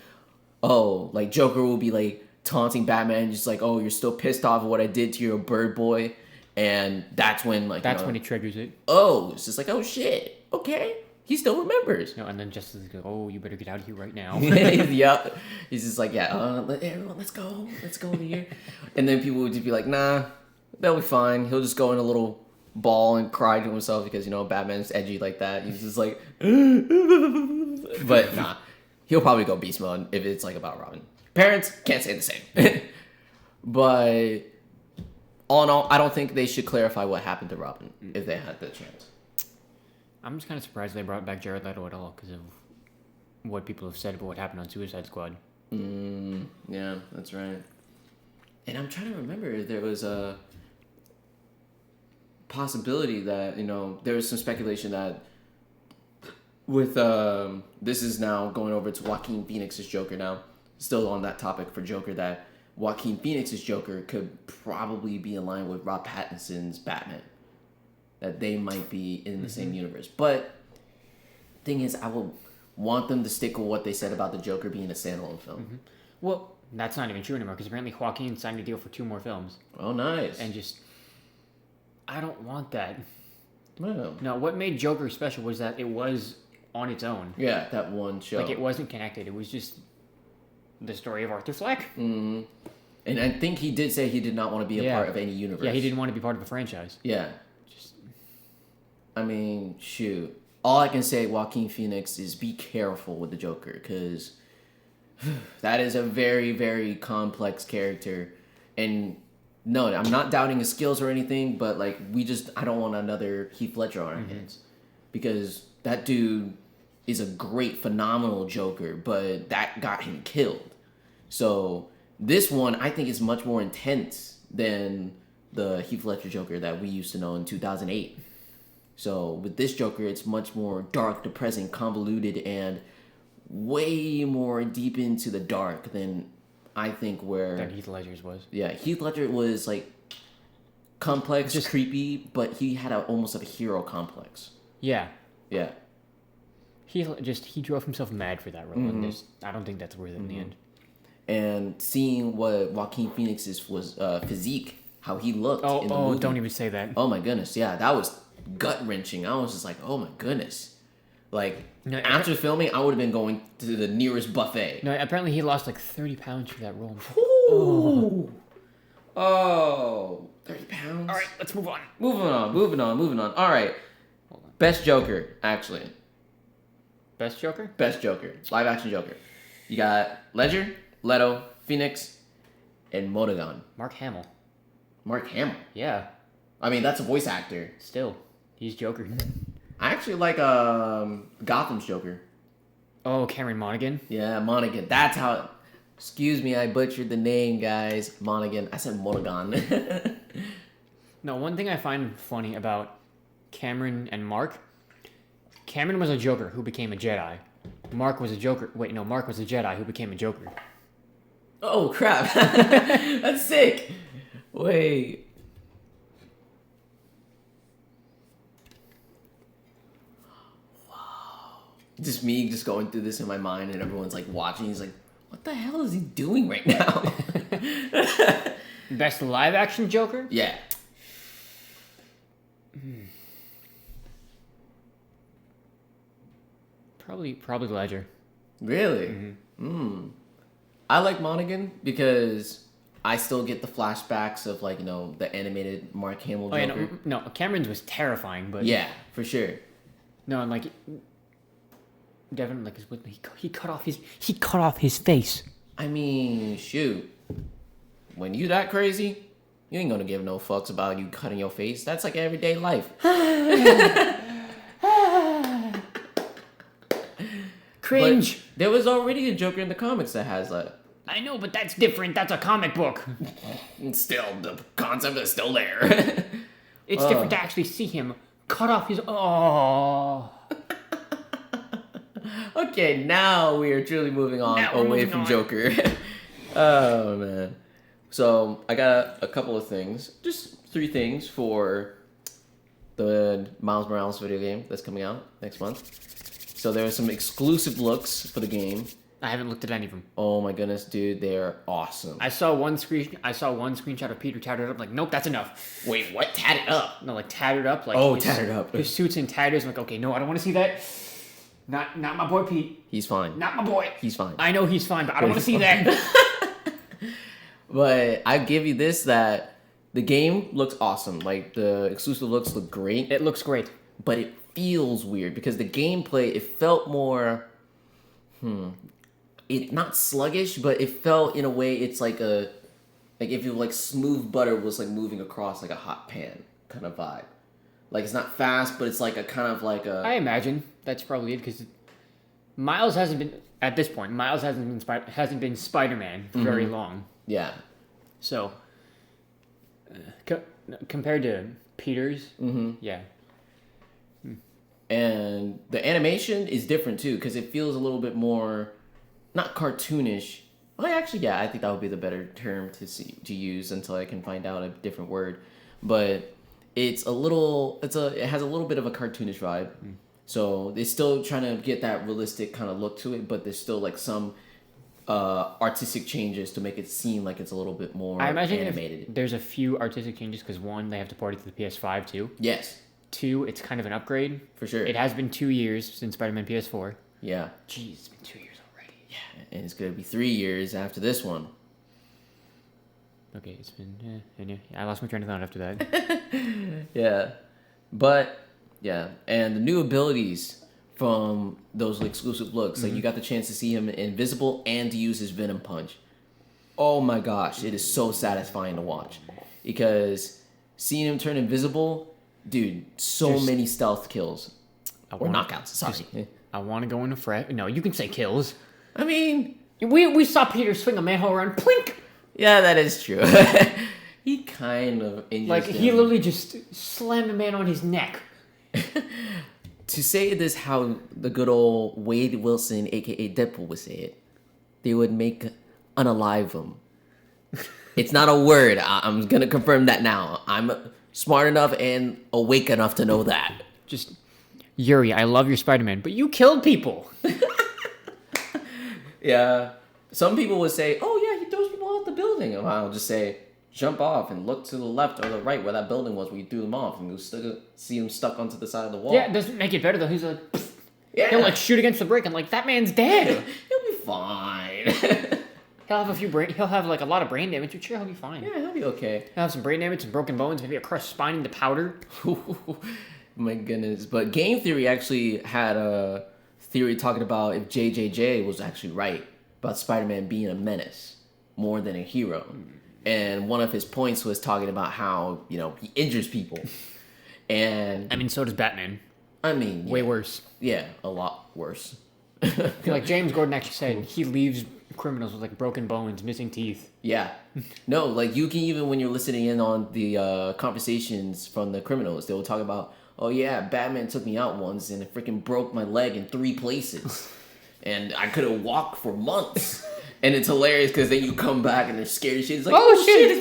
S1: oh, like Joker will be like taunting Batman, just like, oh, you're still pissed off of what I did to your bird boy. And that's when
S2: when he triggers it.
S1: Oh, it's just like, oh shit, okay. He still remembers.
S2: No, and then Justice goes, oh, you better get out of here right now.
S1: Yep. He's just like, everyone, let's go over here. And then people would just be like, nah, that'll be fine. He'll just go in a little ball and cry to himself because, Batman's edgy like that. He's just like, but nah, he'll probably go beast mode if it's like about Robin. Parents can't say the same. But all in all, I don't think they should clarify what happened to Robin if they had the chance.
S2: I'm just kind of surprised they brought back Jared Leto at all because of what people have said about what happened on Suicide Squad.
S1: Yeah, that's right. And I'm trying to remember if there was a possibility that, there was some speculation that with, this is now going over to Joaquin Phoenix's Joker now, still on that topic for Joker, that Joaquin Phoenix's Joker could probably be in line with Rob Pattinson's Batman. That they might be in the same universe. But thing is, I will want them to stick with what they said about the Joker being a standalone film.
S2: Mm-hmm. Well, that's not even true anymore because apparently Joaquin signed a deal for 2 more films.
S1: Oh, nice.
S2: And I don't want that.
S1: Wow.
S2: No, what made Joker special was that it was on its own.
S1: Yeah, that one show.
S2: Like, it wasn't connected. It was just the story of Arthur Fleck.
S1: Mm-hmm. And I think he did say he did not want to be a part of any universe.
S2: Yeah, he didn't want to be part of a franchise.
S1: Yeah. I mean, shoot. All I can say, Joaquin Phoenix, is be careful with the Joker, because that is a very, very complex character. And no, I'm not doubting his skills or anything, but I don't want another Heath Ledger on our hands. Because that dude is a great, phenomenal Joker, but that got him killed. So this one, I think, is much more intense than the Heath Ledger Joker that we used to know in 2008. So with this Joker, it's much more dark, depressing, convoluted, and way more deep into the dark than I think
S2: than Heath Ledger's was.
S1: Yeah, Heath Ledger was complex, just creepy, but he had almost a hero complex.
S2: Yeah.
S1: Yeah.
S2: He drove himself mad for that role, and I don't think that's worth it in the end.
S1: and seeing what Joaquin Phoenix's was physique, how he looked in the movie.
S2: Don't even say that.
S1: Oh my goodness, yeah, that was gut wrenching. I was just like, oh my goodness. Like
S2: No,
S1: after filming, I would have been going to the nearest buffet.
S2: No, apparently he lost like 30 pounds for that role.
S1: Oh, 30 pounds.
S2: All right, let's move on.
S1: Moving on. All right, best Joker, actually.
S2: Best Joker?
S1: Best Joker, live action Joker. You got Ledger, Leto, Phoenix, and Monaghan.
S2: Mark Hamill.
S1: Mark Hamill.
S2: Yeah,
S1: I mean, that's a voice actor.
S2: still. He's Joker.
S1: I actually like Gotham's Joker.
S2: Oh, Cameron Monaghan.
S1: Yeah, Monaghan. That's how. Excuse me, I butchered the name, guys. Monaghan. I said Monaghan.
S2: No, one thing I find funny about Cameron and Mark, Cameron was a Joker who became a Jedi. Mark was a Joker. Wait, no, Mark was a Jedi who became a Joker.
S1: Oh crap! That's sick. Wait. Wow. Just me just going through this in my mind, and everyone's like watching. He's like, "What the hell is he doing right now?"
S2: Best live action Joker?
S1: Yeah.
S2: Probably Ledger.
S1: Really?
S2: Mm-hmm.
S1: I like Monaghan because I still get the flashbacks of like the animated Mark Hamill
S2: Oh
S1: Joker.
S2: yeah, no, Cameron's was terrifying, but
S1: Yeah, for sure.
S2: no, and like Devin like is with me. He cut off his face.
S1: I mean, shoot. When you that crazy, you ain't gonna give no fucks about you cutting your face. That's like everyday life.
S2: Cringe.
S1: But there was already a Joker in the comics that has that.
S2: I know, but that's different. That's a comic book.
S1: And still, the concept is still there.
S2: It's different to actually see him cut off his. Oh.
S1: Okay, now we are truly moving on
S2: Now we're
S1: away
S2: moving
S1: from
S2: on.
S1: Joker. Oh man. So I got a couple of things, just 3 things for the Miles Morales video game that's coming out next month. So there are some exclusive looks for the game.
S2: I haven't looked at any of them.
S1: Oh my goodness, dude, they are awesome.
S2: I saw one screenshot of Peter tattered up. Like, nope, that's enough.
S1: Wait, what? Tatted up?
S2: No, like tattered up. Like,
S1: Oh, tattered up.
S2: His suit's in tatters. I'm like, okay, no, I don't want to see that. Not my boy Pete.
S1: He's fine.
S2: Not my boy.
S1: He's fine.
S2: I know he's fine, but I don't want to see that.
S1: But I give you this, that the game looks awesome. Like, the exclusive looks look great.
S2: It looks great.
S1: But it feels weird because the gameplay, it felt more it not sluggish, but it felt in a way it's like if you like smooth butter was like moving across like a hot pan kind of vibe. Like it's not fast, but it's like a kind of like a
S2: I imagine that's probably it because Miles hasn't been at this point. Miles hasn't been Spider-Man for very long.
S1: yeah.
S2: So compared to Peter's, yeah.
S1: And the animation is different too because it feels a little bit more not cartoonish. Well, actually, yeah, I think that would be the better term to use until I can find out a different word. But it has a little bit of a cartoonish vibe. So they're still trying to get that realistic kind of look to it, but there's still like some artistic changes to make it seem like it's a little bit more
S2: I imagine
S1: animated.
S2: there's a few artistic changes because 1, they have to port it to the PS5 too.
S1: Yes,
S2: 2, it's kind of an upgrade.
S1: for sure.
S2: It has been 2 years since Spider-Man PS4.
S1: Yeah.
S2: Jeez, it's been 2 years already.
S1: Yeah, and it's gonna be 3 years after this one.
S2: Okay, it's been. I lost my train of thought after that.
S1: Yeah, but yeah, and the new abilities from those exclusive looks, like you got the chance to see him invisible and to use his Venom Punch. Oh my gosh, it is so satisfying to watch because seeing him turn invisible, dude, many stealth kills or knockouts. Sorry,
S2: I want to go into fret. No, you can say kills.
S1: I mean,
S2: We saw Peter swing a manhole around. Plink.
S1: yeah, that is true. He kind of injured
S2: Like he
S1: him.
S2: literally just slammed a man on his neck.
S1: To say this how the good old Wade Wilson, aka Deadpool, would say it, they would make unalive him. It's not a word. I'm gonna confirm that now. I'm smart enough and awake enough to know that.
S2: Just Yuri, I love your Spider-Man, but you killed people.
S1: Yeah. Some people would say, "Oh building, I'll just say, jump off and look to the left or the right where that building was where you threw them off, and you'll still see him stuck onto the side of the wall.
S2: Yeah, it doesn't make it better though. He's like,
S1: Yeah.
S2: he'll like shoot against the brick and like that man's dead.
S1: He'll be fine.
S2: He'll have he'll have like a lot of brain damage, but sure, he'll be fine.
S1: Yeah, he'll be okay.
S2: He'll have some brain damage, some broken bones, maybe a crushed spine into powder.
S1: My goodness. But Game Theory actually had a theory talking about if JJJ was actually right about Spider-Man being a menace more than a hero. And one of his points was talking about how, you know, he injures people. And
S2: I mean, so does Batman.
S1: I mean,
S2: Way worse.
S1: Yeah, a lot worse.
S2: Like James Gordon actually said, he leaves criminals with like broken bones, missing teeth.
S1: Yeah. No, like you can even, when you're listening in on the conversations from the criminals, they will talk about, oh yeah, Batman took me out once and it freaking broke my leg in 3 places. And I couldn't walk for months. And it's hilarious because then you come back and they're scared as shit. It's like, oh shit, it's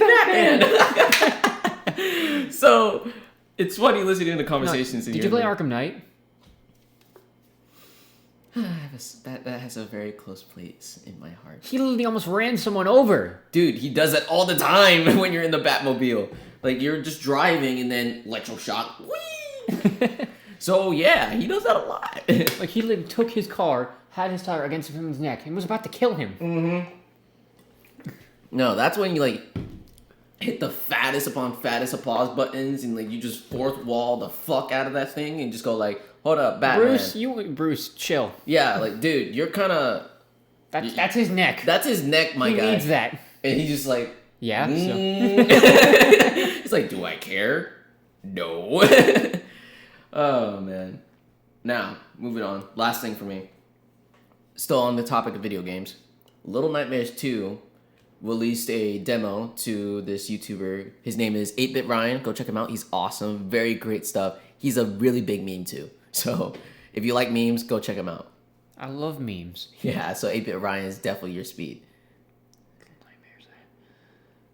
S1: Batman. So it's funny listening to conversations.
S2: Did you play Arkham Knight?
S1: That has a very close place in my heart.
S2: He literally almost ran someone over.
S1: Dude, he does that all the time when you're in the Batmobile. Like, you're just driving and then electroshock. Whee! So, yeah, he does that a lot.
S2: Like, he literally took his car, had his tire against his neck, and was about to kill him.
S1: Mm-hmm. No, that's when you, like, hit the fattest upon fattest applause buttons and, like, you just fourth wall the fuck out of that thing and just go, like, hold up, Batman.
S2: Bruce, chill.
S1: Yeah, like, dude, you're kind of...
S2: That's his neck.
S1: That's his neck, my guy.
S2: He needs that.
S1: And he's just like...
S2: Yeah, so.
S1: It's like, do I care? No. Oh, man. Now, moving on. Last thing for me. Still on the topic of video games. Little Nightmares 2 released a demo to this YouTuber. His name is 8-Bit Ryan. Go check him out. He's awesome. Very great stuff. He's a really big meme too. So if you like memes, go check him out.
S2: I love memes.
S1: Yeah, so 8-Bit Ryan is definitely your speed.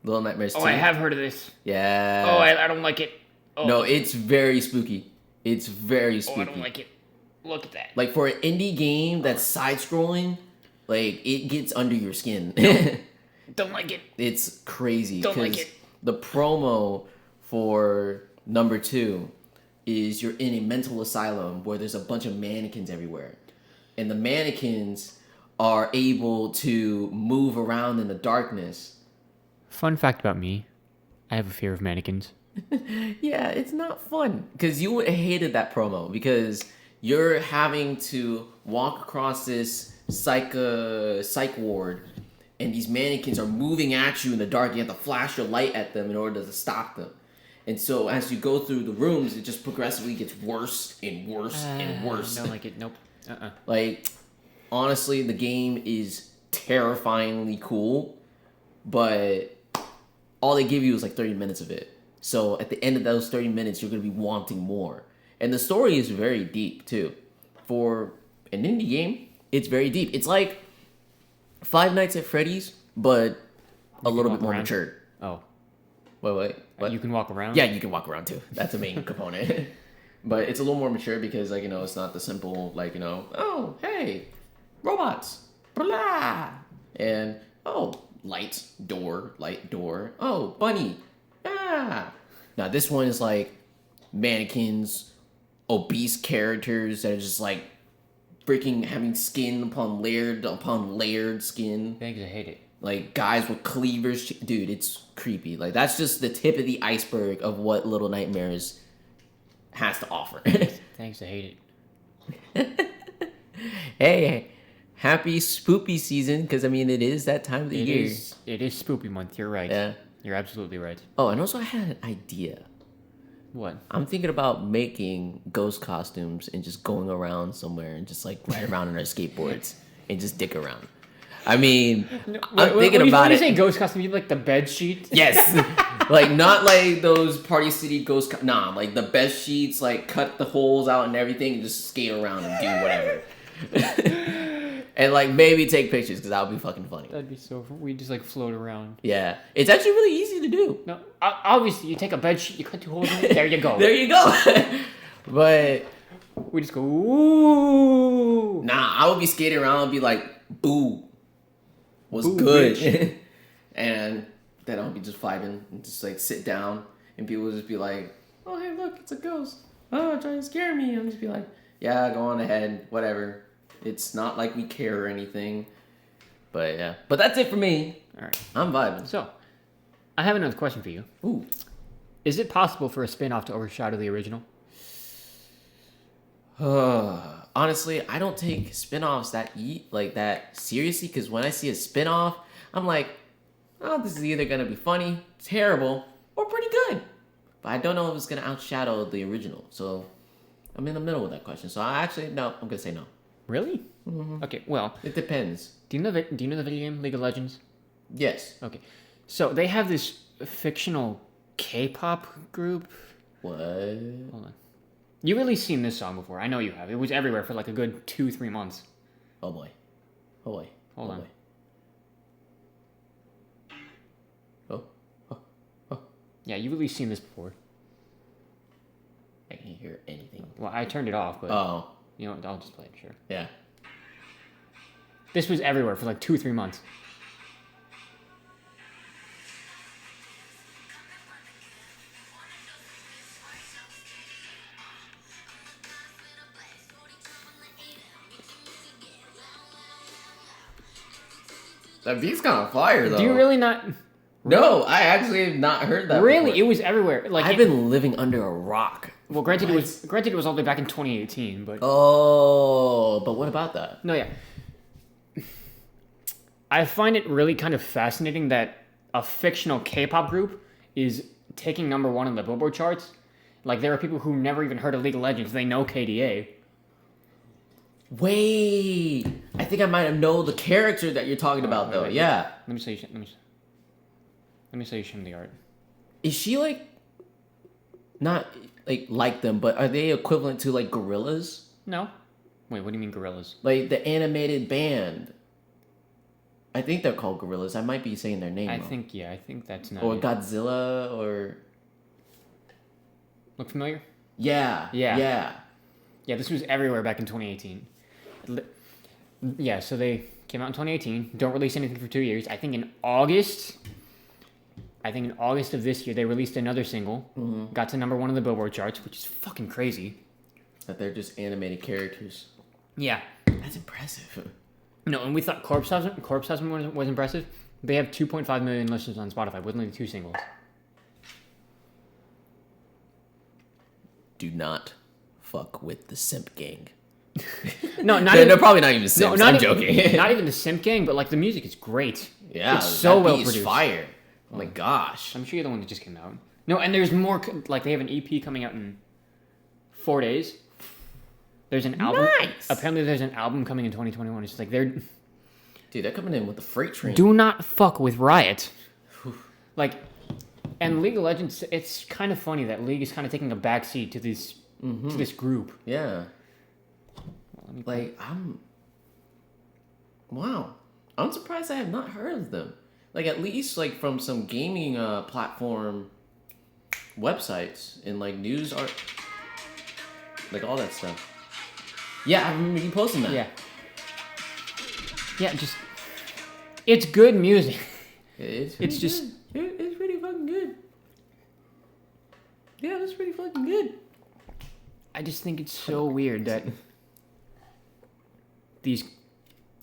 S1: Little Nightmares 2.
S2: Oh, I have heard of this.
S1: Yeah.
S2: Oh, I don't like it. Oh.
S1: No, it's very spooky. It's very spooky.
S2: Oh, I don't like it. Look at that.
S1: Like, for an indie game that's side-scrolling, like, it gets under your skin.
S2: Don't like it.
S1: It's crazy.
S2: Don't like it.
S1: The promo for number 2 is you're in a mental asylum where there's a bunch of mannequins everywhere. And the mannequins are able to move around in the darkness.
S2: Fun fact about me, I have a fear of mannequins.
S1: Yeah, it's not fun. Because you hated that promo. Because you're having to walk across this psych ward. And these mannequins are moving at you in the dark. You have to flash your light at them in order to stop them. And so as you go through the rooms, it just progressively gets worse and worse and worse.
S2: Don't like it. Nope.
S1: Like, honestly, the game is terrifyingly cool, but all they give you is like 30 minutes of it. So at the end of those 30 minutes, you're going to be wanting more. And the story is very deep, too. For an indie game, it's very deep. It's like Five Nights at Freddy's, but a little bit more mature.
S2: Oh.
S1: Wait. What?
S2: You can walk around?
S1: Yeah, you can walk around, too. That's a main component. But it's a little more mature because, like, you know, it's not the simple, like, you know, oh, hey, robots, blah, and, oh, light, door, oh, bunny, ah. Now, this one is, like, mannequins, obese characters that are just, like, freaking having skin upon layered skin.
S2: Thanks, I hate it.
S1: Like, guys with cleavers. Dude, it's creepy. Like, that's just the tip of the iceberg of what Little Nightmares has to offer.
S2: Thanks, I hate it.
S1: Hey, happy spoopy season, because, I mean, it is that time of the year.
S2: It is spoopy month, you're right.
S1: Yeah.
S2: You're absolutely right.
S1: Oh, and also I had an idea.
S2: What?
S1: I'm thinking about making ghost costumes and just going around somewhere and just, like, ride around on our skateboards and just dick around. I mean, I'm thinking about it.
S2: When you say ghost costume, you mean like the bed sheet?
S1: Yes. Like, not like those Party City ghost... Nah, like the bed sheets, like, cut the holes out and everything and just skate around and do whatever. And, like, maybe take pictures, because that would be fucking funny.
S2: That'd be so fun. We just, like, float around.
S1: Yeah. It's actually really easy to do.
S2: No, obviously, you take a bed sheet, you cut 2 holes in it, there you go.
S1: There you go. But...
S2: we just go, ooh.
S1: Nah, I would be skating around and be like, boo. Was
S2: Boo,
S1: good. And that I'll be just vibing and just like sit down and people will just be like, oh hey look, it's a ghost. Oh, trying to scare me. And just be like, yeah, go on ahead, whatever. It's not like we care or anything. But yeah. But that's it for me.
S2: Alright.
S1: I'm vibing.
S2: So, I have another question for you.
S1: Ooh.
S2: Is it possible for a spin-off to overshadow the original?
S1: Honestly, I don't take spin-offs that seriously, because when I see a spin-off, I'm like, oh, this is either gonna be funny, terrible, or pretty good. But I don't know if it's gonna outshadow the original. So I'm in the middle with that question. So I'm gonna say no.
S2: Really? Mm-hmm. Okay, well,
S1: it depends.
S2: Do you know the video game League of Legends?
S1: Yes.
S2: Okay. So they have this fictional K-pop group.
S1: What?
S2: Hold on. You've really seen this song before. I know you have. It was everywhere for like a good 2-3 months.
S1: Oh boy. Oh boy.
S2: Hold on.
S1: Boy. Oh.
S2: Yeah, you've really seen this before.
S1: I can't hear anything.
S2: Well, I turned it off, but you know what? I'll just play it, sure.
S1: Yeah.
S2: This was everywhere for like 2-3 months.
S1: That beat's kind of fire, though.
S2: Do you really not?
S1: No, I actually have not heard that.
S2: Really,
S1: before.
S2: it was everywhere. Like
S1: I've been living under a rock.
S2: Well, granted, it was all the way back in 2018, but
S1: but what about that?
S2: no, yeah. I find it really kind of fascinating that a fictional K-pop group is taking #1 on the Billboard charts. Like, there are people who never even heard of League of Legends. They know KDA.
S1: Wait, I think I might have known the character that you're talking about, though.
S2: Wait.
S1: Yeah.
S2: Let me show you some of the art.
S1: Is she like not like them, but are they equivalent to like Gorillas?
S2: No. Wait, what do you mean gorillas?
S1: Like the animated band. I think they're called Gorillas. I might be saying their name
S2: I
S1: wrong.
S2: think that's not
S1: Or
S2: it.
S1: Godzilla, or
S2: Look familiar?
S1: yeah.
S2: Yeah, this was everywhere back in 2018. Yeah, so they came out in 2018. Don't release anything for 2 years. I think in August of this year, they released another single. Mm-hmm. Got to #1 on the Billboard charts, which is fucking crazy.
S1: That they're just animated characters.
S2: Yeah.
S1: That's impressive.
S2: No, and we thought Corpse Husband was impressive. They have 2.5 million listeners on Spotify with only 2 singles.
S1: Do not fuck with the simp gang.
S2: No,
S1: they're probably not even simps. I'm joking.
S2: Not even the simp gang, but like the music is great.
S1: Yeah,
S2: it's so well
S1: produced.
S2: produced.
S1: Fire. Oh my gosh.
S2: I'm sure you're the one that just came out. No, and there's more. Like they have an EP coming out in 4 days. There's an album.
S1: Nice.
S2: Apparently, there's an album coming in 2021. It's like they're
S1: coming in with the freight train.
S2: Do not fuck with Riot. Like, and League of Legends. It's kind of funny that League is kind of taking a backseat to this group.
S1: Yeah. Wow. I'm surprised I have not heard of them. Like, at least, like, from some gaming platform websites and, like, news art, like, all that stuff. Yeah, I remember you posting that.
S2: Yeah. Yeah, just... It's good music.
S1: It's pretty fucking good. Yeah, that's pretty fucking good.
S2: I just think it's so weird that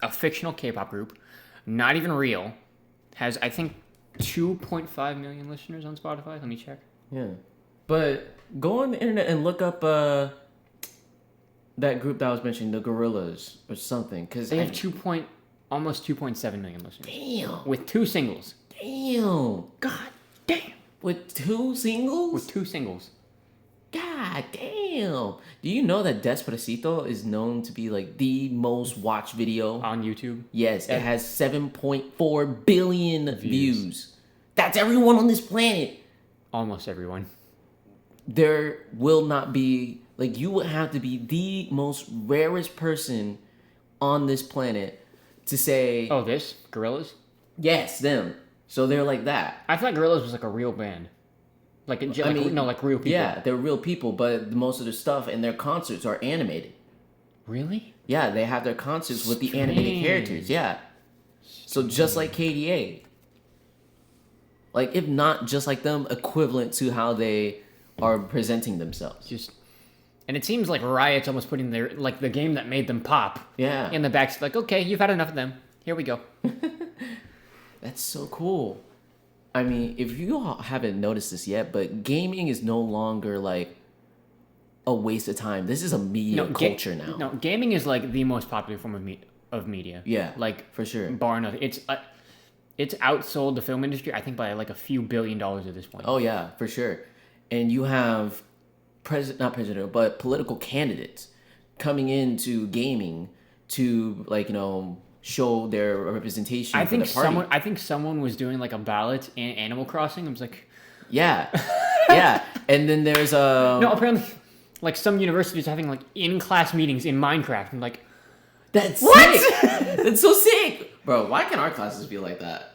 S2: a fictional K-pop group, not even real, has, I think, 2.5 million listeners on Spotify. Let me check.
S1: Yeah. But go on the internet and look up that group that I was mentioning, the Gorillas or something. Cause
S2: they have almost 2.7 million listeners.
S1: Damn.
S2: With 2 singles.
S1: Damn. God damn. With 2 singles?
S2: With 2 singles.
S1: God damn. Do you know that Despacito is known to be like the most watched video
S2: on YouTube?
S1: Yes, it has 7.4 billion views. That's everyone on this planet.
S2: Almost everyone.
S1: There will not be, like, you would have to be the most rarest person on this planet to say...
S2: Oh, this? Gorillaz?
S1: Yes, them. So they're like that.
S2: I thought Gorillaz was like a real band. Like real people.
S1: Yeah, they're real people, but most of their stuff and their concerts are animated.
S2: Really?
S1: Yeah, they have their concerts with the animated characters, yeah. So just like KDA. Like, if not just like them, equivalent to how they are presenting themselves.
S2: And it seems like Riot's almost putting their like the game that made them pop.
S1: Yeah.
S2: In the back, like, okay, you've had enough of them. Here we go.
S1: That's so cool. I mean, if you all haven't noticed this yet, but gaming is no longer like a waste of time. This is a media culture now.
S2: No, gaming is like the most popular form of media.
S1: Yeah,
S2: like
S1: for sure.
S2: Bar none. It's outsold the film industry, I think, by like a few $1 billion at this point.
S1: Oh yeah, for sure. And you have but political candidates coming into gaming to like show their representation.
S2: I think
S1: for the party.
S2: I think someone was doing like a ballot in Animal Crossing. I was like,
S1: yeah, yeah. And then there's
S2: no, apparently, like some universities having like in-class meetings in Minecraft. I'm like,
S1: that's
S2: what?
S1: Sick. That's so sick, bro. Why can't our classes be like that?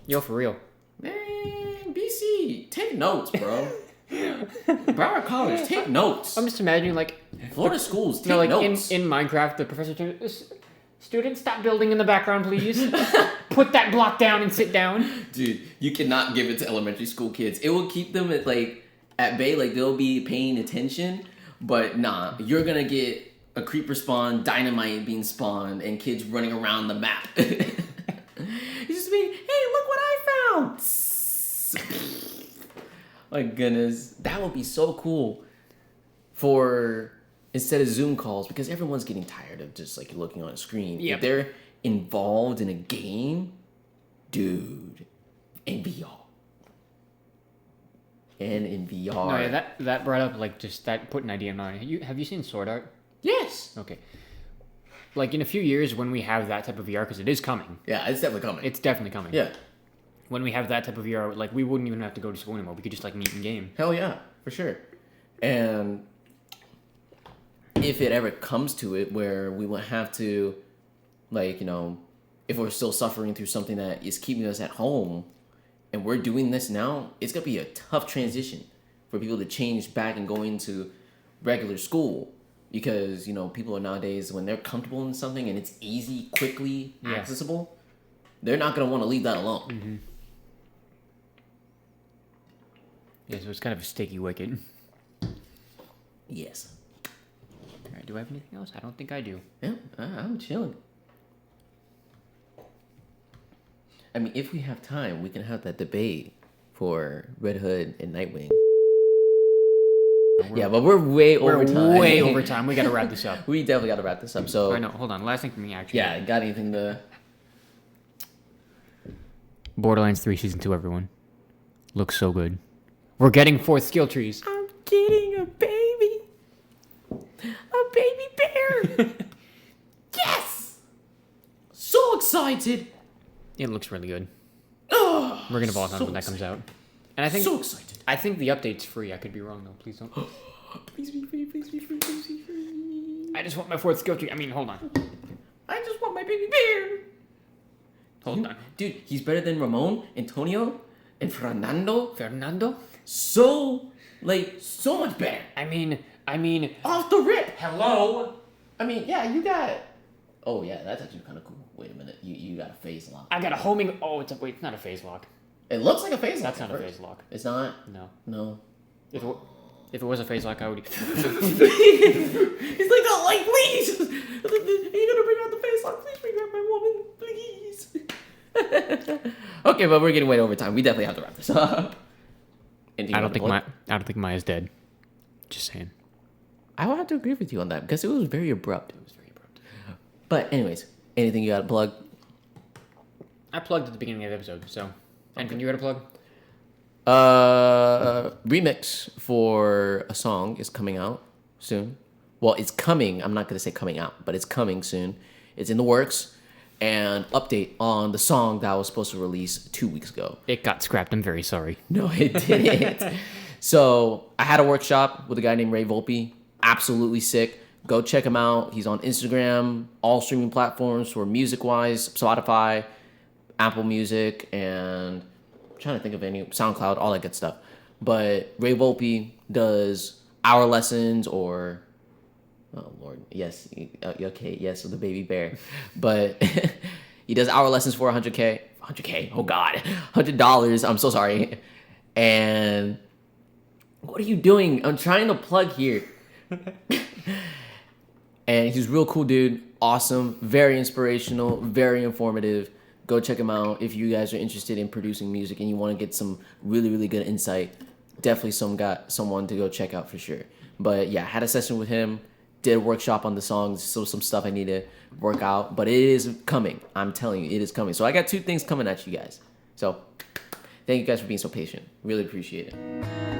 S2: Yo, for real.
S1: Man, BC, take notes, bro. Broward College, take notes.
S2: I'm just imagining like
S1: Florida schools, take notes.
S2: In Minecraft, the professor turns, students, stop building in the background, please. Put that block down and sit down.
S1: Dude, you cannot give it to elementary school kids. It will keep them at bay, like they'll be paying attention, but nah, you're gonna get a creeper spawn, dynamite being spawned, and kids running around the map. It's just being, hey, look what I found! My goodness, that would be so cool for instead of Zoom calls, because everyone's getting tired of just like looking on a screen.
S2: Yep.
S1: If they're involved in a game, dude, in VR. And in VR.
S2: No, yeah, that brought up like just that put an idea in mind. Have you seen Sword Art?
S1: Yes.
S2: Okay. Like in a few years when we have that type of VR, because it is coming.
S1: Yeah, it's definitely coming.
S2: It's definitely coming.
S1: Yeah.
S2: When we have that type of VR, like we wouldn't even have to go to school anymore. We could just like meet in game.
S1: Hell yeah, for sure. And if it ever comes to it where we would have to, like, if we're still suffering through something that is keeping us at home and we're doing this now, it's going to be a tough transition for people to change back and go into regular school. Because, people are nowadays, when they're comfortable in something and it's easy, quickly accessible, they're not going to want to leave that alone.
S2: Mm-hmm. Yeah, so it's kind of a sticky wicket.
S1: Yes.
S2: All right, do I have anything else? I don't think I do.
S1: Yeah, I'm chilling. I mean, if we have time, we can have that debate for Red Hood and Nightwing. Yeah, but we're way over time.
S2: Way over time. We got to wrap this up.
S1: We definitely got to wrap this up. So,
S2: all right, no, hold on. Last thing for me, actually.
S1: Yeah, got anything to...
S2: Borderlands 3 Season 2, everyone. Looks so good. We're getting 4th skill trees.
S1: I'm getting a baby. A baby bear. Yes! So excited.
S2: It looks really good.
S1: Oh,
S2: We're going to Volcon when that comes out. And I think
S1: so excited.
S2: I think the update's free. I could be wrong, though. Please don't.
S1: Please be free, please be free, please be free.
S2: I just want my 4th skill tree. I mean, hold on.
S1: I just want my baby bear.
S2: Hold on.
S1: Dude, he's better than Ramon, Antonio, and Fernando.
S2: Fernando?
S1: So much better.
S2: I mean...
S1: Off the rip.
S2: Hello?
S1: I mean, yeah, you got... Oh, yeah, that's actually kind of cool. Wait a minute. You got a phase lock.
S2: I got a homing... Oh, it's not a phase lock.
S1: It looks like a phase lock.
S2: That's not a phase lock.
S1: It's not?
S2: No. If it was a phase lock, I would...
S1: He's like, no, like, please! Are you gonna bring out the face lock? Please bring out my woman, please. Okay, but we're getting way over time. We definitely have to wrap this up.
S2: I don't think Maya's dead. Just saying.
S1: I will have to agree with you on that because it was very abrupt. But anyways, anything you got to plug?
S2: I plugged at the beginning of the episode, so anything you got to plug?
S1: Remix for a song is coming out soon. Well, it's coming. I'm not going to say coming out, but it's coming soon. It's in the works. And update on the song that I was supposed to release 2 weeks ago.
S2: It got scrapped. I'm very sorry.
S1: No, it didn't. So I had a workshop with a guy named Ray Volpe. Absolutely sick. Go check him out. He's on Instagram, all streaming platforms for music-wise, Spotify, Apple Music, and I'm trying to think of any, SoundCloud, all that good stuff. But Ray Volpe does hour lessons or... Oh, Lord. Yes. Okay. Yes, with the baby bear. But he does hour lessons for 100K. 100K. Oh God, $100. I'm so sorry. And what are you doing? I'm trying to plug here. And he's a real cool dude. Awesome. Very inspirational. Very informative. Go check him out if you guys are interested in producing music and you want to get some really, really good insight. Definitely someone to go check out for sure. But yeah, had a session with him. Did a workshop on the songs. So some stuff I need to work out. But it is coming. I'm telling you, it is coming. So I got 2 things coming at you guys. So thank you guys for being so patient. Really appreciate it.